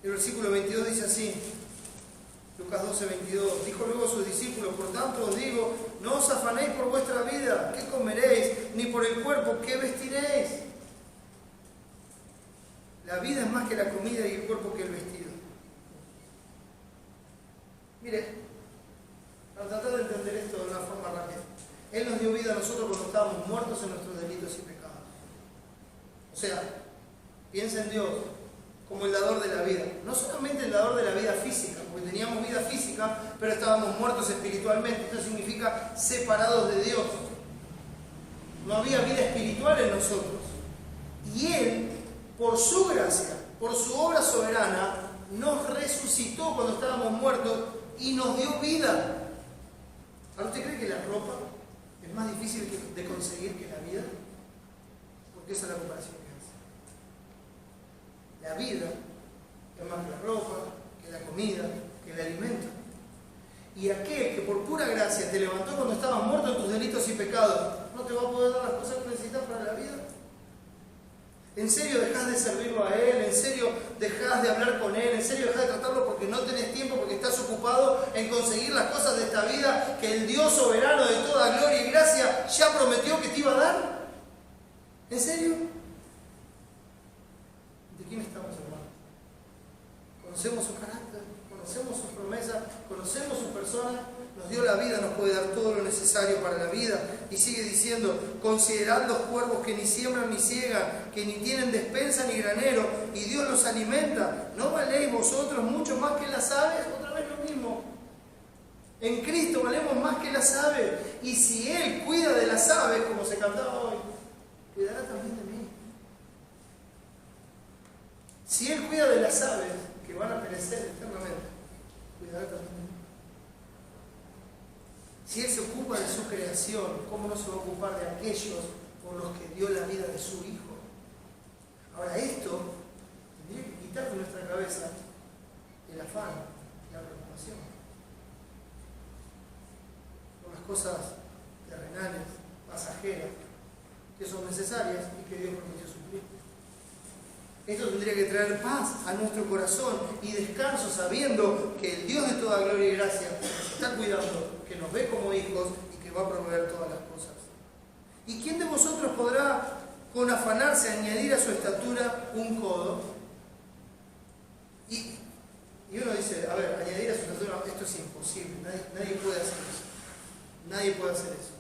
El versículo 22 dice así, Lucas 12, 22. Dijo luego a sus discípulos, por tanto os digo, no os afanéis por vuestra vida, qué comeréis, ni por el cuerpo, qué vestiréis. La vida es más que la comida y el cuerpo que el vestido. Mire, para tratar de entender esto de una forma rápida. Él nos dio vida a nosotros cuando estábamos muertos en nuestros delitos y pecados. O sea, piensa en Dios como el dador de la vida. No solamente el dador de la vida física, porque teníamos vida física, pero estábamos muertos espiritualmente. Esto significa separados de Dios. No había vida espiritual en nosotros. Y Él, por su gracia, por su obra soberana, nos resucitó cuando estábamos muertos y nos dio vida. ¿Ahora usted cree que la ropa es más difícil de conseguir que la vida? Porque esa es la comparación que hace. La vida es más que la ropa, que la comida, que el alimento. Y aquel que por pura gracia te levantó cuando estabas muerto en tus delitos y pecados, ¿no te va a poder dar las cosas que necesitas para la vida? ¿En serio dejás de servirlo a Él? ¿En serio dejás de hablar con Él? ¿En serio dejás de tratarlo porque no tenés tiempo, porque estás ocupado en conseguir las cosas de esta vida que el Dios soberano de toda gloria y gracia ya prometió que te iba a dar? ¿En serio? ¿De quién estamos, hermanos? ¿Conocemos su carácter? ¿Conocemos sus promesas? ¿Conocemos su persona? Nos dio la vida, nos puede dar todo lo necesario para la vida. Y sigue diciendo, considerad los cuervos que ni siembran ni ciegan, que ni tienen despensa ni granero, y Dios los alimenta. ¿No valéis vosotros mucho más que las aves? Otra vez lo mismo. En Cristo valemos más que las aves. Y si Él cuida de las aves, como se cantaba hoy, cuidará también de mí. Si Él cuida de las aves, que van a perecer eternamente, cuidará también de mí. Si Él se ocupa de su creación, ¿cómo no se va a ocupar de aquellos por los que dio la vida de su Hijo? Ahora, esto tendría que quitar de nuestra cabeza el afán, la preocupación por las cosas terrenales, pasajeras, que son necesarias y que Dios prometió suplir. Esto tendría que traer paz a nuestro corazón y descanso, sabiendo que el Dios de toda gloria y gracia nos está cuidando, que nos ve como hijos y que va a proveer todas las cosas. ¿Y quién de vosotros podrá con afanarse añadir a su estatura un codo? Y uno dice, a ver, añadir a su estatura, esto es imposible, nadie puede hacer eso. Nadie puede hacer eso.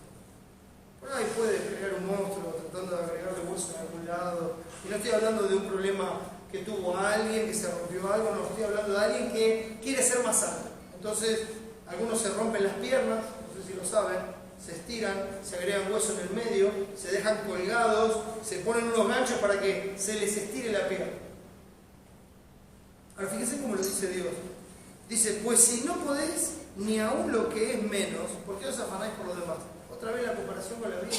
Por ahí puede crear un monstruo tratando de agregarle hueso en algún lado. Y no estoy hablando de un problema que tuvo alguien, que se rompió algo, no, estoy hablando de alguien que quiere ser más alto. Entonces, algunos se rompen las piernas, no sé si lo saben, se estiran, se agregan hueso en el medio, se dejan colgados, se ponen unos ganchos para que se les estire la pierna. Ahora fíjense cómo lo dice Dios. Dice, pues si no podés ni aún lo que es menos, ¿por qué os afanáis por lo demás? Otra vez la comparación con la vida.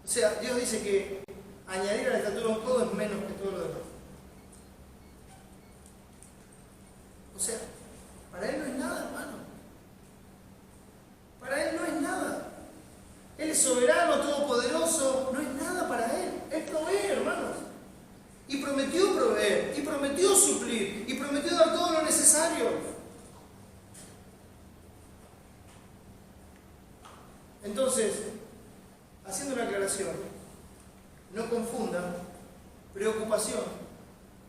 O sea, Dios dice que añadir a la estatura un codo es menos que todo lo demás. O sea, para Él no es nada, hermano. Para Él no es nada. Él es soberano, todopoderoso, no es nada para Él. Él provee, hermanos. Y prometió proveer, y prometió suplir, y prometió dar todo lo necesario. Entonces, haciendo una aclaración, no confundan preocupación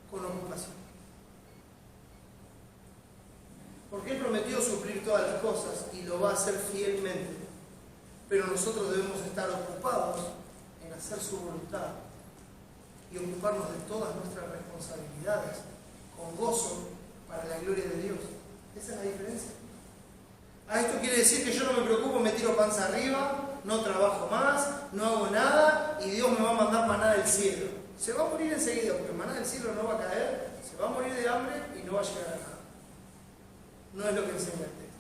con ocupación. Porque Él prometió suplir todas las cosas y lo va a hacer fielmente. Pero nosotros debemos estar ocupados en hacer su voluntad y ocuparnos de todas nuestras responsabilidades con gozo para la gloria de Dios. Esa es la diferencia. Esto quiere decir que yo no me preocupo, me tiro panza arriba, no trabajo más, no hago nada y Dios me va a mandar maná del cielo. Se va a morir enseguida porque maná del cielo no va a caer, se va a morir de hambre y no va a llegar a nada. No es lo que enseña el texto.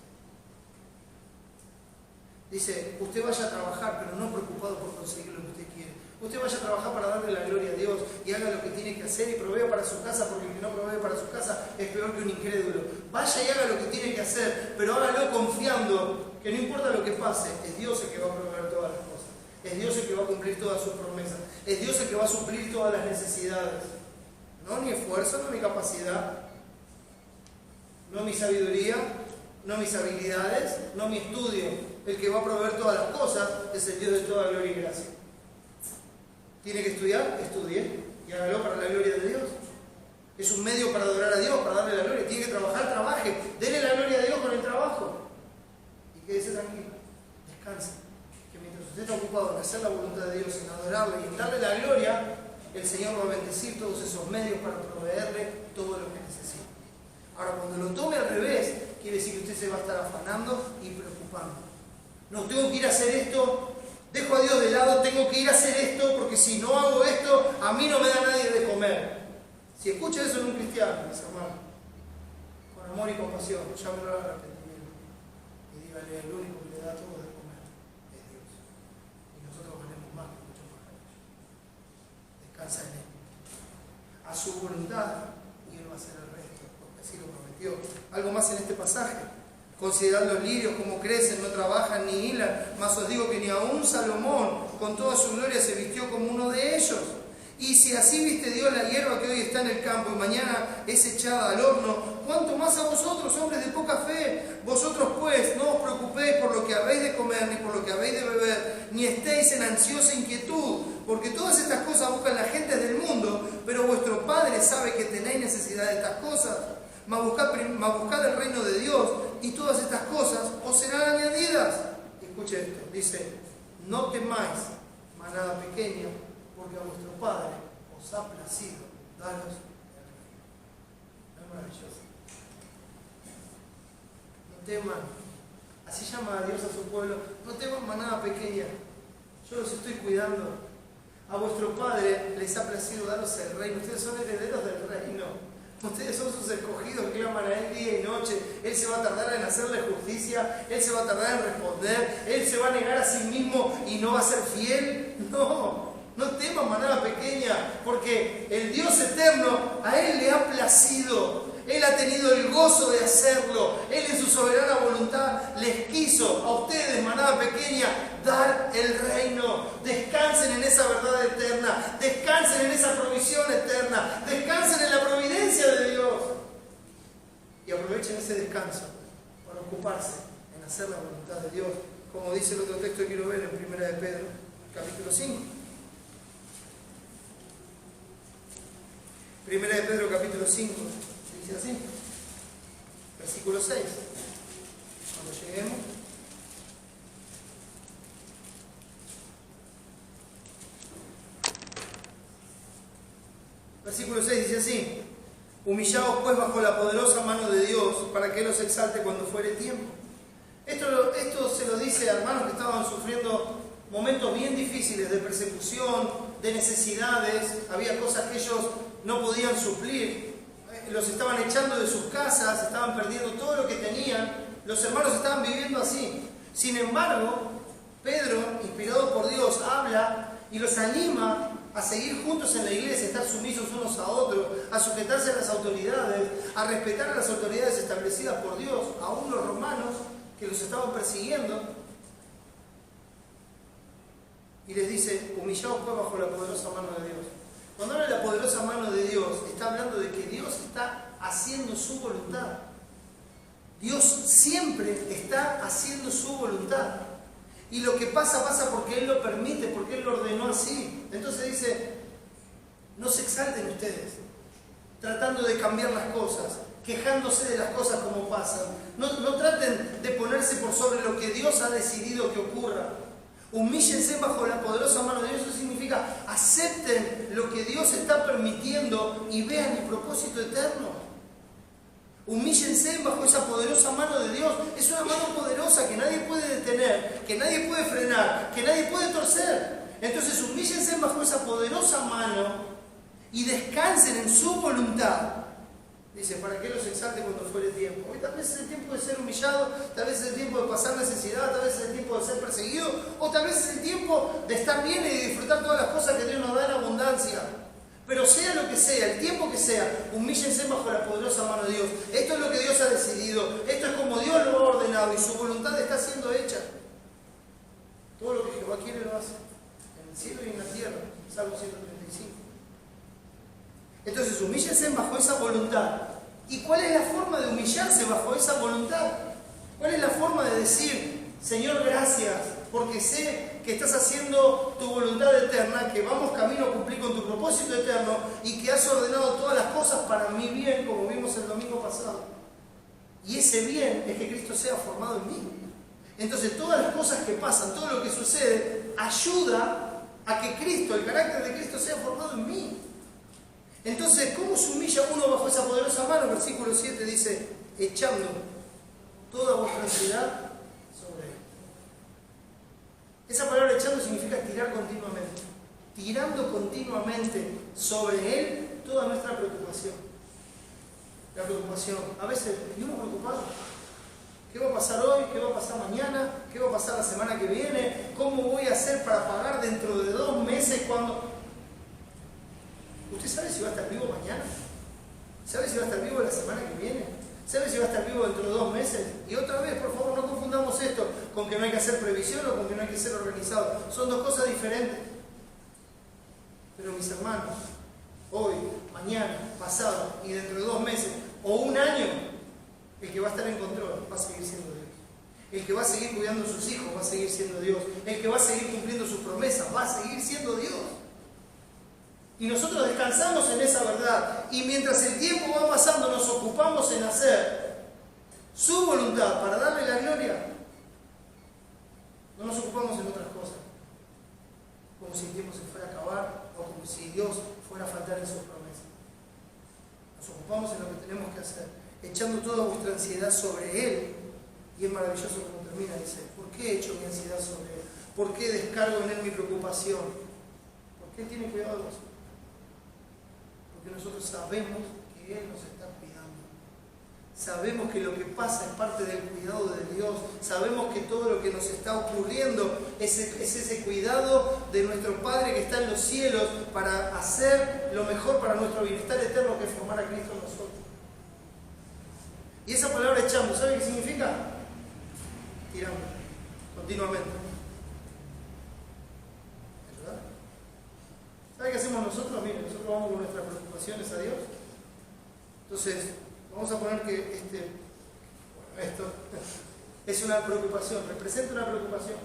Dice, usted vaya a trabajar, pero no preocupado por conseguir lo que usted quiere. Usted vaya a trabajar para darle la gloria a Dios y haga lo que tiene que hacer y provea para su casa, porque el que no provee para su casa es peor que un incrédulo. Vaya y haga lo que tiene que hacer, pero hágalo confiando que no importa lo que pase, es Dios el que va a proveer todas las cosas. Es Dios el que va a cumplir todas sus promesas. Es Dios el que va a suplir todas las necesidades. No mi esfuerzo, no mi capacidad, no mi sabiduría, no mis habilidades, no mi estudio. El que va a proveer todas las cosas es el Dios de toda gloria y gracia. ¿Tiene que estudiar? Estudie y hágalo para la gloria de Dios. Es un medio para adorar a Dios, para darle la gloria. Tiene que trabajar, trabaje. Dele la gloria a Dios con el trabajo. Y quédese tranquilo. Descanse. Que mientras usted está ocupado en hacer la voluntad de Dios, en adorarle y en darle la gloria, el Señor va a bendecir todos esos medios para proveerle todo lo que necesita. Ahora, cuando lo tome al revés, quiere decir que usted se va a estar afanando y preocupando. No, tengo que ir a hacer esto. Dejo a Dios de lado, tengo que ir a hacer esto, porque si no hago esto, a mí no me da nadie de comer. Si escucha eso en un cristiano, mis hermanos, con amor y compasión, llámelo al arrepentimiento y dígale, el único que le da todo de comer es Dios. Y nosotros valemos más que muchos pájaros. Descansa en Él. A su voluntad, y Él va a hacer el resto, porque así lo prometió. Algo más en este pasaje. Considerad los lirios como crecen, no trabajan ni hilan, mas os digo que ni aun Salomón con toda su gloria se vistió como uno de ellos. Y si así viste Dios la hierba que hoy está en el campo y mañana es echada al horno, ¿cuánto más a vosotros, hombres de poca fe? Vosotros pues no os preocupéis por lo que habéis de comer ni por lo que habéis de beber, ni estéis en ansiosa inquietud, porque todas estas cosas buscan las gentes del mundo, pero vuestro Padre sabe que tenéis necesidad de estas cosas. Mas buscad el reino de Dios y todas estas cosas os serán añadidas. Escuche esto, dice, no temáis, manada pequeña, porque a vuestro Padre os ha placido daros el reino. Es maravilloso. no teman. Así llama a Dios a su pueblo. No teman, manada pequeña. Yo los estoy cuidando. A vuestro Padre les ha placido daros el reino. Ustedes son herederos del reino. Ustedes son sus escogidos que claman a Él día y noche. Él se va a tardar en hacerle justicia. Él se va a tardar en responder. Él se va a negar a sí mismo y no va a ser fiel. No, no teman, manada pequeña, porque el Dios eterno a Él le ha placido. Él ha tenido el gozo de hacerlo. Él en su soberana voluntad les quiso a ustedes, manada pequeña, dar el reino. Descansen en esa verdad eterna. Descansen en esa provisión eterna. Descansen en la providencia de Dios. Y aprovechen ese descanso para ocuparse en hacer la voluntad de Dios. Como dice el otro texto que quiero ver en 1 de Pedro, capítulo 5. 1 de Pedro, capítulo 5. Dice así, versículo 6. Cuando lleguemos. Versículo 6 dice así: humillaos pues bajo la poderosa mano de Dios, para que Él os exalte cuando fuere tiempo. Esto se lo dice a hermanos que estaban sufriendo momentos bien difíciles de persecución, de necesidades. Había cosas que ellos no podían suplir. Los estaban echando de sus casas, estaban perdiendo todo lo que tenían. Los hermanos estaban viviendo así. Sin embargo, Pedro, inspirado por Dios, habla y los anima a seguir juntos en la iglesia, a estar sumisos unos a otros, a sujetarse a las autoridades, a respetar a las autoridades establecidas por Dios, aún los romanos que los estaban persiguiendo. Y les dice: humillaos pues bajo la poderosa mano de Dios. Cuando habla de la poderosa mano de Dios, está hablando de que Dios está haciendo su voluntad. Dios siempre está haciendo su voluntad. Y lo que pasa, pasa porque Él lo permite, porque Él lo ordenó así. Entonces dice: no se exalten ustedes, tratando de cambiar las cosas, quejándose de las cosas como pasan. No traten de ponerse por sobre lo que Dios ha decidido que ocurra. Humíllense bajo la poderosa mano de Dios. Eso significa acepten lo que Dios está permitiendo y vean el propósito eterno. Humíllense bajo esa poderosa mano de Dios. Es una mano poderosa que nadie puede detener, que nadie puede frenar, que nadie puede torcer. Entonces humíllense bajo esa poderosa mano y descansen en su voluntad. Dice: para que los exalte cuando fuere tiempo. Hoy tal vez es el tiempo de ser humillado, tal vez es el tiempo de pasar necesidad, tal vez es el tiempo de ser perseguido, o tal vez es el tiempo de estar bien y de disfrutar todas las cosas que Dios nos da en abundancia. Pero sea lo que sea, el tiempo que sea, humíllense bajo la poderosa mano de Dios. Esto es lo que Dios ha decidido, esto es como Dios lo ha ordenado y su voluntad está siendo hecha. Todo lo que Jehová quiere lo hace, en el cielo y en la tierra. Salmo 135. Entonces humíllense bajo esa voluntad. ¿Y cuál es la forma de humillarse bajo esa voluntad? ¿Cuál es la forma de decir: Señor, gracias, porque sé que estás haciendo tu voluntad eterna, que vamos camino a cumplir con tu propósito eterno y que has ordenado todas las cosas para mi bien, como vimos el domingo pasado? Y ese bien es que Cristo sea formado en mí. Entonces todas las cosas que pasan, todo lo que sucede, ayuda a que Cristo, el carácter de Cristo, sea formado en mí. Entonces, ¿cómo se humilla uno bajo esa poderosa mano? Versículo 7 dice: echando toda vuestra ansiedad sobre Él. Esa palabra echando significa tirar continuamente. Tirando continuamente sobre Él toda nuestra preocupación. La preocupación. A veces vivimos preocupados. ¿Qué va a pasar hoy? ¿Qué va a pasar mañana? ¿Qué va a pasar la semana que viene? ¿Cómo voy a hacer para pagar dentro de 2 meses cuando...? ¿Usted sabe si va a estar vivo mañana? ¿Sabe si va a estar vivo la semana que viene? ¿Sabe si va a estar vivo dentro de 2 meses? Y otra vez, por favor, no confundamos esto con que no hay que hacer previsión o con que no hay que ser organizado. Son dos cosas diferentes. Pero mis hermanos, hoy, mañana, pasado y dentro de 2 meses o 1 año, el que va a estar en control va a seguir siendo Dios. El que va a seguir cuidando a sus hijos va a seguir siendo Dios. El que va a seguir cumpliendo sus promesas va a seguir siendo Dios. Y nosotros descansamos en esa verdad. Y mientras el tiempo va pasando, nos ocupamos en hacer su voluntad para darle la gloria. No nos ocupamos en otras cosas. Como si el tiempo se fuera a acabar o como si Dios fuera a faltar en sus promesas. Nos ocupamos en lo que tenemos que hacer, echando toda vuestra ansiedad sobre Él, Y es maravilloso como termina, dice, ¿por qué he hecho mi ansiedad sobre Él? ¿Por qué descargo en Él mi preocupación? Porque Él tiene cuidado de nosotros. Porque nosotros sabemos que Él nos está cuidando. Sabemos que lo que pasa es parte del cuidado de Dios. Sabemos que todo lo que nos está ocurriendo es ese cuidado de nuestro Padre que está en los cielos para hacer lo mejor para nuestro bienestar eterno, que es formar a Cristo en nosotros. Y esa palabra echamos, ¿sabe qué significa? Tiramos, continuamente. ¿Verdad? ¿Sabe qué hacemos nosotros? Miren, nosotros vamos con nuestras preocupaciones a Dios. Entonces, vamos a poner que esto es una preocupación, representa una preocupación.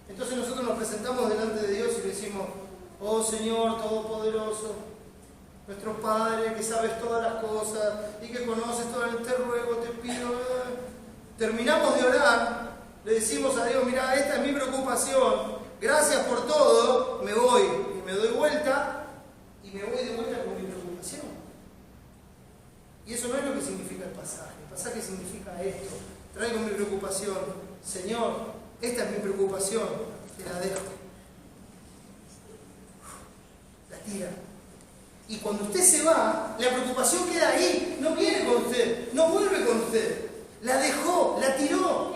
Entonces nosotros nos presentamos delante de Dios y le decimos, oh Señor Todopoderoso, nuestro Padre que sabes todas las cosas y que conoces todo el te ruego, te pido. Terminamos de orar, le decimos a Dios, mira, esta es mi preocupación, gracias por todo, me voy y me doy vuelta y me voy de vuelta con mi preocupación. Y eso no es lo que significa el pasaje significa esto, traigo mi preocupación, Señor, esta es mi preocupación, te la dejo, la tira. Y cuando usted se va, la preocupación queda ahí, no viene con usted, no vuelve con usted. La dejó, la tiró,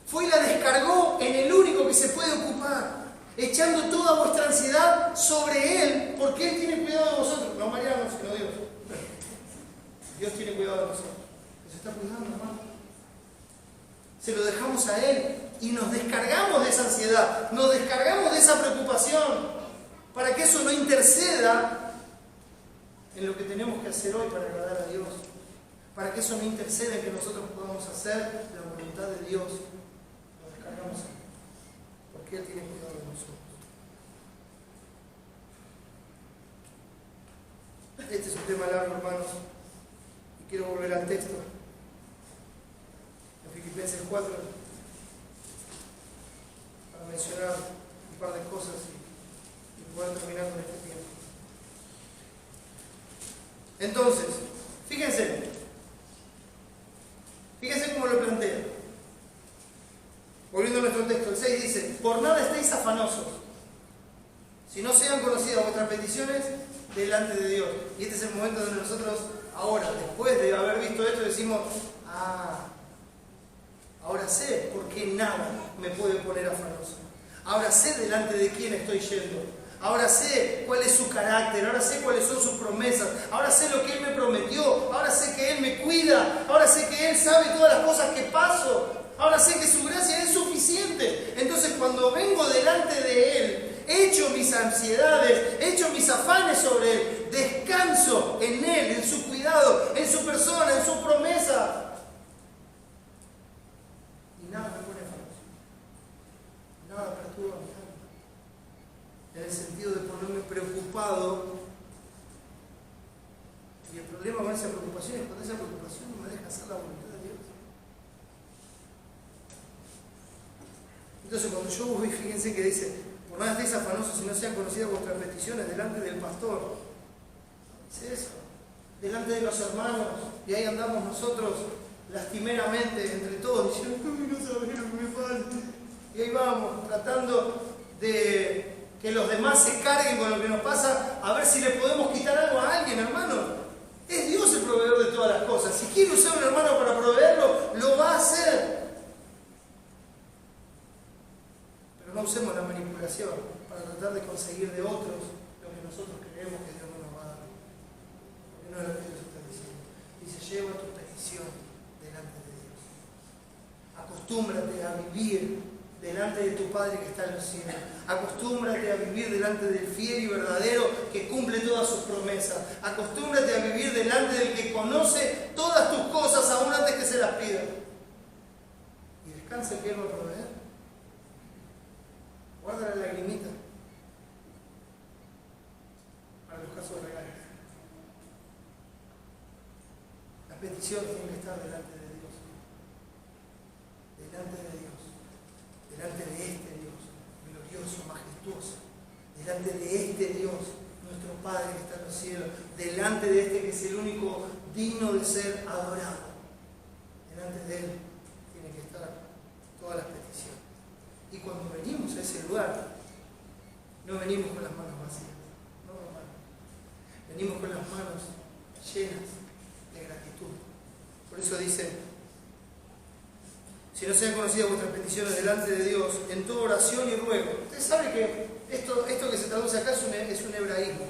fue y la descargó en el único que se puede ocupar, echando toda vuestra ansiedad sobre Él, porque Él tiene cuidado de vosotros. No Mariano, sino Dios. Dios tiene cuidado de nosotros. Se está cuidando, hermano. Se lo dejamos a Él y nos descargamos de esa ansiedad, nos descargamos de esa preocupación, para que eso no interceda en lo que tenemos que hacer hoy para agradar a Dios, para que eso no interceda en que nosotros podamos hacer la voluntad de Dios. Nos descargamos a Él, porque Él tiene cuidado de nosotros. Este es un tema largo, hermanos, y quiero volver al texto, en Filipenses 4, para mencionar un par de cosas y poder terminar con este tiempo. Entonces, fíjense cómo lo plantea. Volviendo a nuestro texto, el 6 dice, por nada estéis afanosos, si no sean conocidas vuestras peticiones delante de Dios. Y este es el momento donde nosotros, ahora, después de haber visto esto, decimos, ahora sé por qué nada me puede poner afanoso. Ahora sé delante de quién estoy yendo. Ahora sé cuál es su carácter, ahora sé cuáles son sus promesas, ahora sé lo que Él me prometió, ahora sé que Él me cuida, ahora sé que Él sabe todas las cosas que paso, ahora sé que su gracia es suficiente. Entonces cuando vengo delante de Él, echo mis ansiedades, echo mis afanes sobre Él, descanso en Él, en su cuidado, en su persona, en su promesa. Y nada me pone afanoso, nada perturba mi alma. En el sentido de ponerme preocupado. Y el problema con esa preocupación es cuando esa preocupación no me deja hacer la voluntad de Dios. Entonces cuando yo voy, fíjense que dice, por nada estéis afanosos si no sean conocidas vuestras peticiones delante del pastor. Dice eso, delante de los hermanos, y ahí andamos nosotros lastimeramente entre todos, diciendo, no sabés lo que me falta. Y ahí vamos, tratando de que los demás se carguen con lo que nos pasa, a ver si le podemos quitar algo a alguien, hermano. Es Dios el proveedor de todas las cosas. Si quiere usar a un hermano para proveerlo, lo va a hacer. Pero no usemos la manipulación para tratar de conseguir de otros lo que nosotros creemos que Dios no nos va a dar. Porque no es lo que Dios está diciendo. Dice, lleva tu petición delante de Dios. Acostúmbrate a vivir delante de tu Padre que está en los cielos. Acostúmbrate a vivir delante del fiel y verdadero que cumple todas sus promesas. Acostúmbrate a vivir delante del que conoce todas tus cosas aún antes que se las pidas. Y descansa en que Él va a proveer. Guarda la lagrimita para los casos reales. Las peticiones tienen que estar delante de Dios. Delante de Dios. Delante de este Dios, glorioso, majestuoso, delante de este Dios, nuestro Padre que está en los cielos, delante de este que es el único digno de ser adorado, delante de Él tiene que estar lugar, no venimos con las manos vacías. No, hermano. Venimos con las manos llenas de gratitud. Por eso dice: si no sean conocidas vuestras peticiones delante de Dios, en toda oración y ruego. Usted sabe que esto que se traduce acá es un hebraísmo.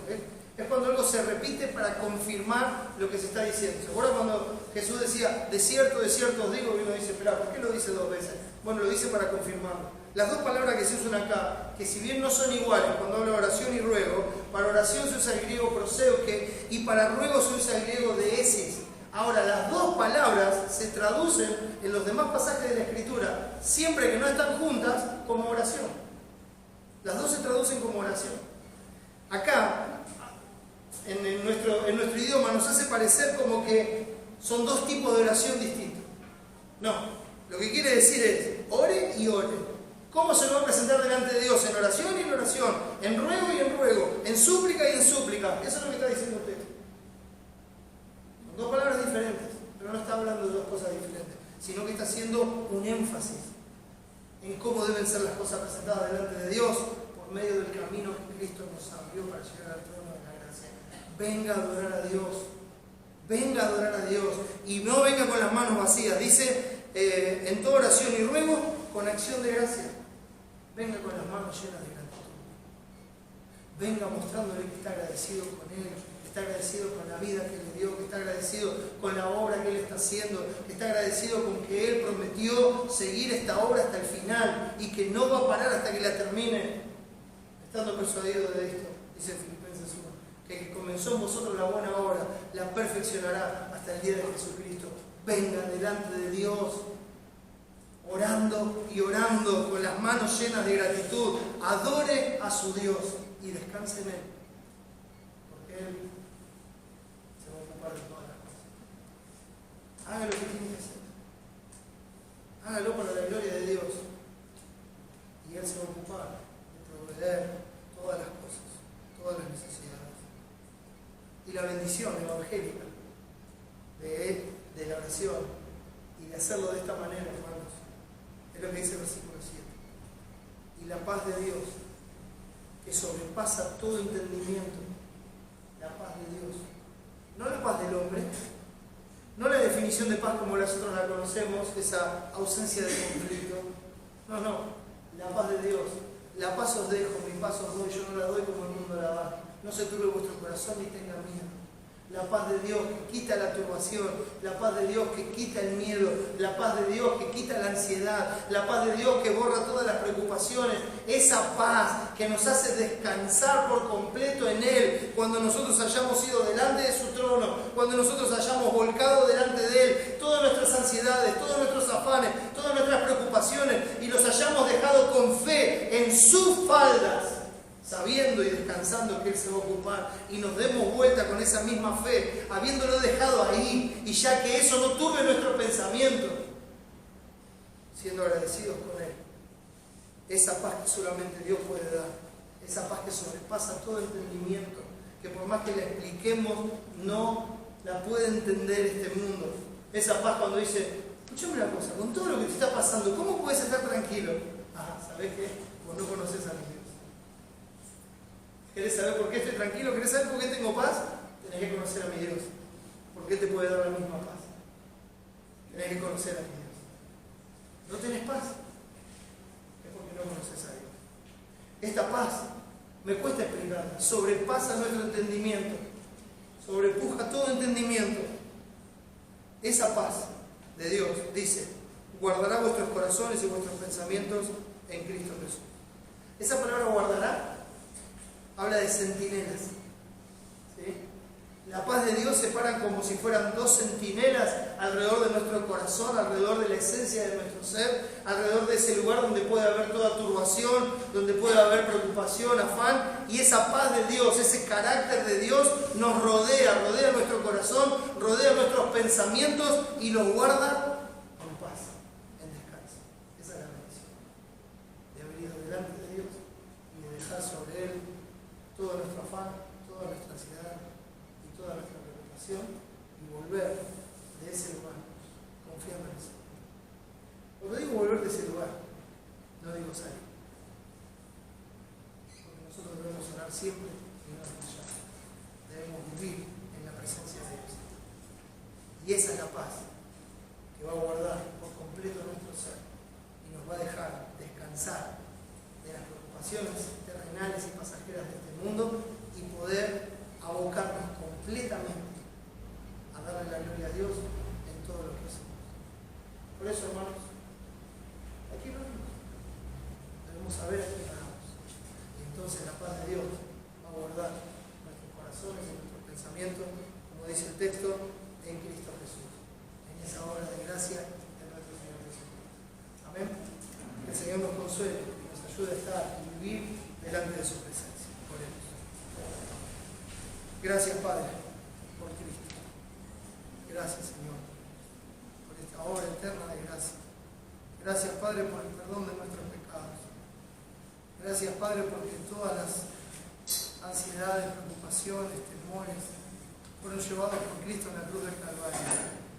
Es cuando algo se repite para confirmar lo que se está diciendo. ¿Se acuerdan cuando Jesús decía, de cierto os digo? Y uno dice, espera, ¿por qué lo dice 2 veces? Bueno, lo dice para confirmarlo. Las dos palabras que se usan acá, que si bien no son iguales cuando habla oración y ruego, para oración se usa el griego proseuche y para ruego se usa el griego deesis. Ahora, las dos palabras se traducen en los demás pasajes de la Escritura, siempre que no están juntas, como oración. Las dos se traducen como oración. Acá, en nuestro idioma, nos hace parecer como que son dos tipos de oración distintos. No, lo que quiere decir es, ore y ore. ¿Cómo se lo va a presentar delante de Dios? En oración y en oración, en ruego y en ruego, en súplica y en súplica. Eso es lo que está diciendo usted. Son dos palabras diferentes, pero no está hablando de dos cosas diferentes, sino que está haciendo un énfasis en cómo deben ser las cosas presentadas delante de Dios por medio del camino que Cristo nos abrió para llegar al trono de la gracia. Venga a adorar a Dios, venga a adorar a Dios y no venga con las manos vacías. Dice, en toda oración y ruego, con acción de gracia. Venga con las manos llenas de gratitud. Venga mostrándole que está agradecido con Él, que está agradecido con la vida que le dio, que está agradecido con la obra que Él está haciendo, que está agradecido con que Él prometió seguir esta obra hasta el final y que no va a parar hasta que la termine. Estando persuadido de esto, dice Filipenses 1, que el que comenzó en vosotros la buena obra, la perfeccionará hasta el día de Jesucristo. Venga delante de Dios, orando y orando con las manos llenas de gratitud. Adore a su Dios y descanse en Él, porque Él se va a ocupar de todas las cosas. Haga lo que tiene que hacer, hágalo para la gloria de Dios y Él se va a ocupar de proveer todas las cosas, todas las necesidades. Y la bendición evangélica de la oración y de hacerlo de esta manera, hermanos, es lo que dice el versículo 7. Y la paz de Dios, que sobrepasa todo entendimiento, la paz de Dios, no la paz del hombre, no la definición de paz como nosotros la conocemos, esa ausencia de conflicto, no, la paz de Dios. La paz os dejo, mi paz os doy, yo no la doy como el mundo la da. No se turbe vuestro corazón ni tenga miedo. La paz de Dios que quita la turbación, la paz de Dios que quita el miedo, la paz de Dios que quita la ansiedad, la paz de Dios que borra todas las preocupaciones, esa paz que nos hace descansar por completo en Él, cuando nosotros hayamos ido delante de su trono, cuando nosotros hayamos volcado delante de Él todas nuestras ansiedades, todos nuestros afanes, todas nuestras preocupaciones y los hayamos dejado con fe en sus faldas, sabiendo y descansando que Él se va a ocupar, y nos demos vuelta con esa misma fe, habiéndolo dejado ahí, y ya que eso no turbe nuestro pensamiento, siendo agradecidos con Él. Esa paz que solamente Dios puede dar, esa paz que sobrepasa todo entendimiento, que por más que la expliquemos, no la puede entender este mundo. Esa paz cuando dice, escúchame una cosa, con todo lo que te está pasando, ¿cómo puedes estar tranquilo? ¿Sabés qué? Vos no conoces a mi Dios. ¿Querés saber por qué estoy tranquilo? ¿Querés saber por qué tengo paz? Tenés que conocer a mi Dios. ¿Por qué te puede dar la misma paz? Tenés que conocer a mi Dios. ¿No tenés paz? Es porque no conoces a Dios. Esta paz, me cuesta explicarla, sobrepasa nuestro entendimiento, sobrepuja todo entendimiento. Esa paz de Dios, dice, guardará vuestros corazones y vuestros pensamientos en Cristo Jesús. Esa palabra guardará habla de centinelas. ¿Sí? La paz de Dios se paran como si fueran 2 centinelas alrededor de nuestro corazón, alrededor de la esencia de nuestro ser, alrededor de ese lugar donde puede haber toda turbación, donde puede haber preocupación, afán, y esa paz de Dios, ese carácter de Dios nos rodea nuestro corazón, rodea nuestros pensamientos y los guarda con paz, en descanso. Esa es la bendición de haber ido delante de Dios y de dejar sobre Él todo nuestro afán, toda nuestra ansiedad y toda nuestra preocupación y volver de ese lugar confiando en el Señor. Cuando digo volver de ese lugar, no digo salir. estar siempre y no desmayar. Debemos vivir en la presencia de Dios. Y esa es la paz que va a guardar por completo nuestro ser y nos va a dejar descansar de las preocupaciones terrenales y pasajeras de este mundo y poder abocarnos completamente a darle la gloria a Dios en todo lo que hacemos. Por eso, hermanos, aquí no vamos. Debemos saber a quién vamos. Y entonces la paz de Dios va a guardar nuestros corazones y nuestros pensamientos, como dice el texto, en Cristo Jesús, en esa obra de gracia de nuestro Señor Jesucristo. Amén. Que el Señor nos consuele y nos ayude a estar y vivir delante de su presencia. Oremos. Gracias, Padre, por Cristo. Gracias, Señor, por esta obra eterna de gracia. Gracias, Padre, por el perdón de nuestros pecados. Gracias, Padre, porque todas las ansiedades, preocupaciones, temores fueron llevados por Cristo en la cruz del Calvario.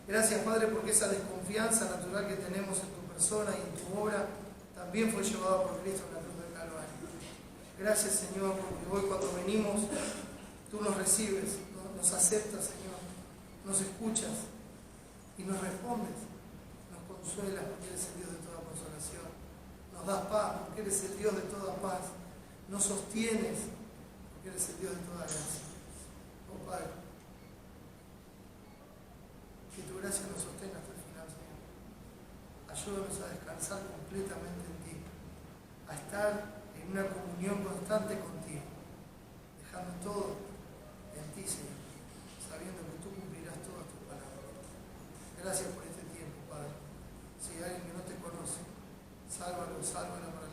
Gracias, Padre, porque esa desconfianza natural que tenemos en tu persona y en tu obra también fue llevada por Cristo en la cruz del Calvario. Gracias, Señor, porque hoy cuando venimos, tú nos recibes, nos aceptas, Señor, nos escuchas y nos respondes. Nos consuelas porque eres el Dios de toda consolación. Nos das paz porque eres el Dios de toda paz. Nos sostienes porque eres el Dios de toda gracia. Oh Padre, que tu gracia nos sostenga hasta el final, Señor. Ayúdanos a descansar completamente en ti, a estar en una comunión constante contigo, dejando todo en ti, Señor, sabiendo que tú cumplirás todas tus palabras. Gracias por este tiempo, Padre. Si hay alguien que no te conoce, sálvalo, sálvala para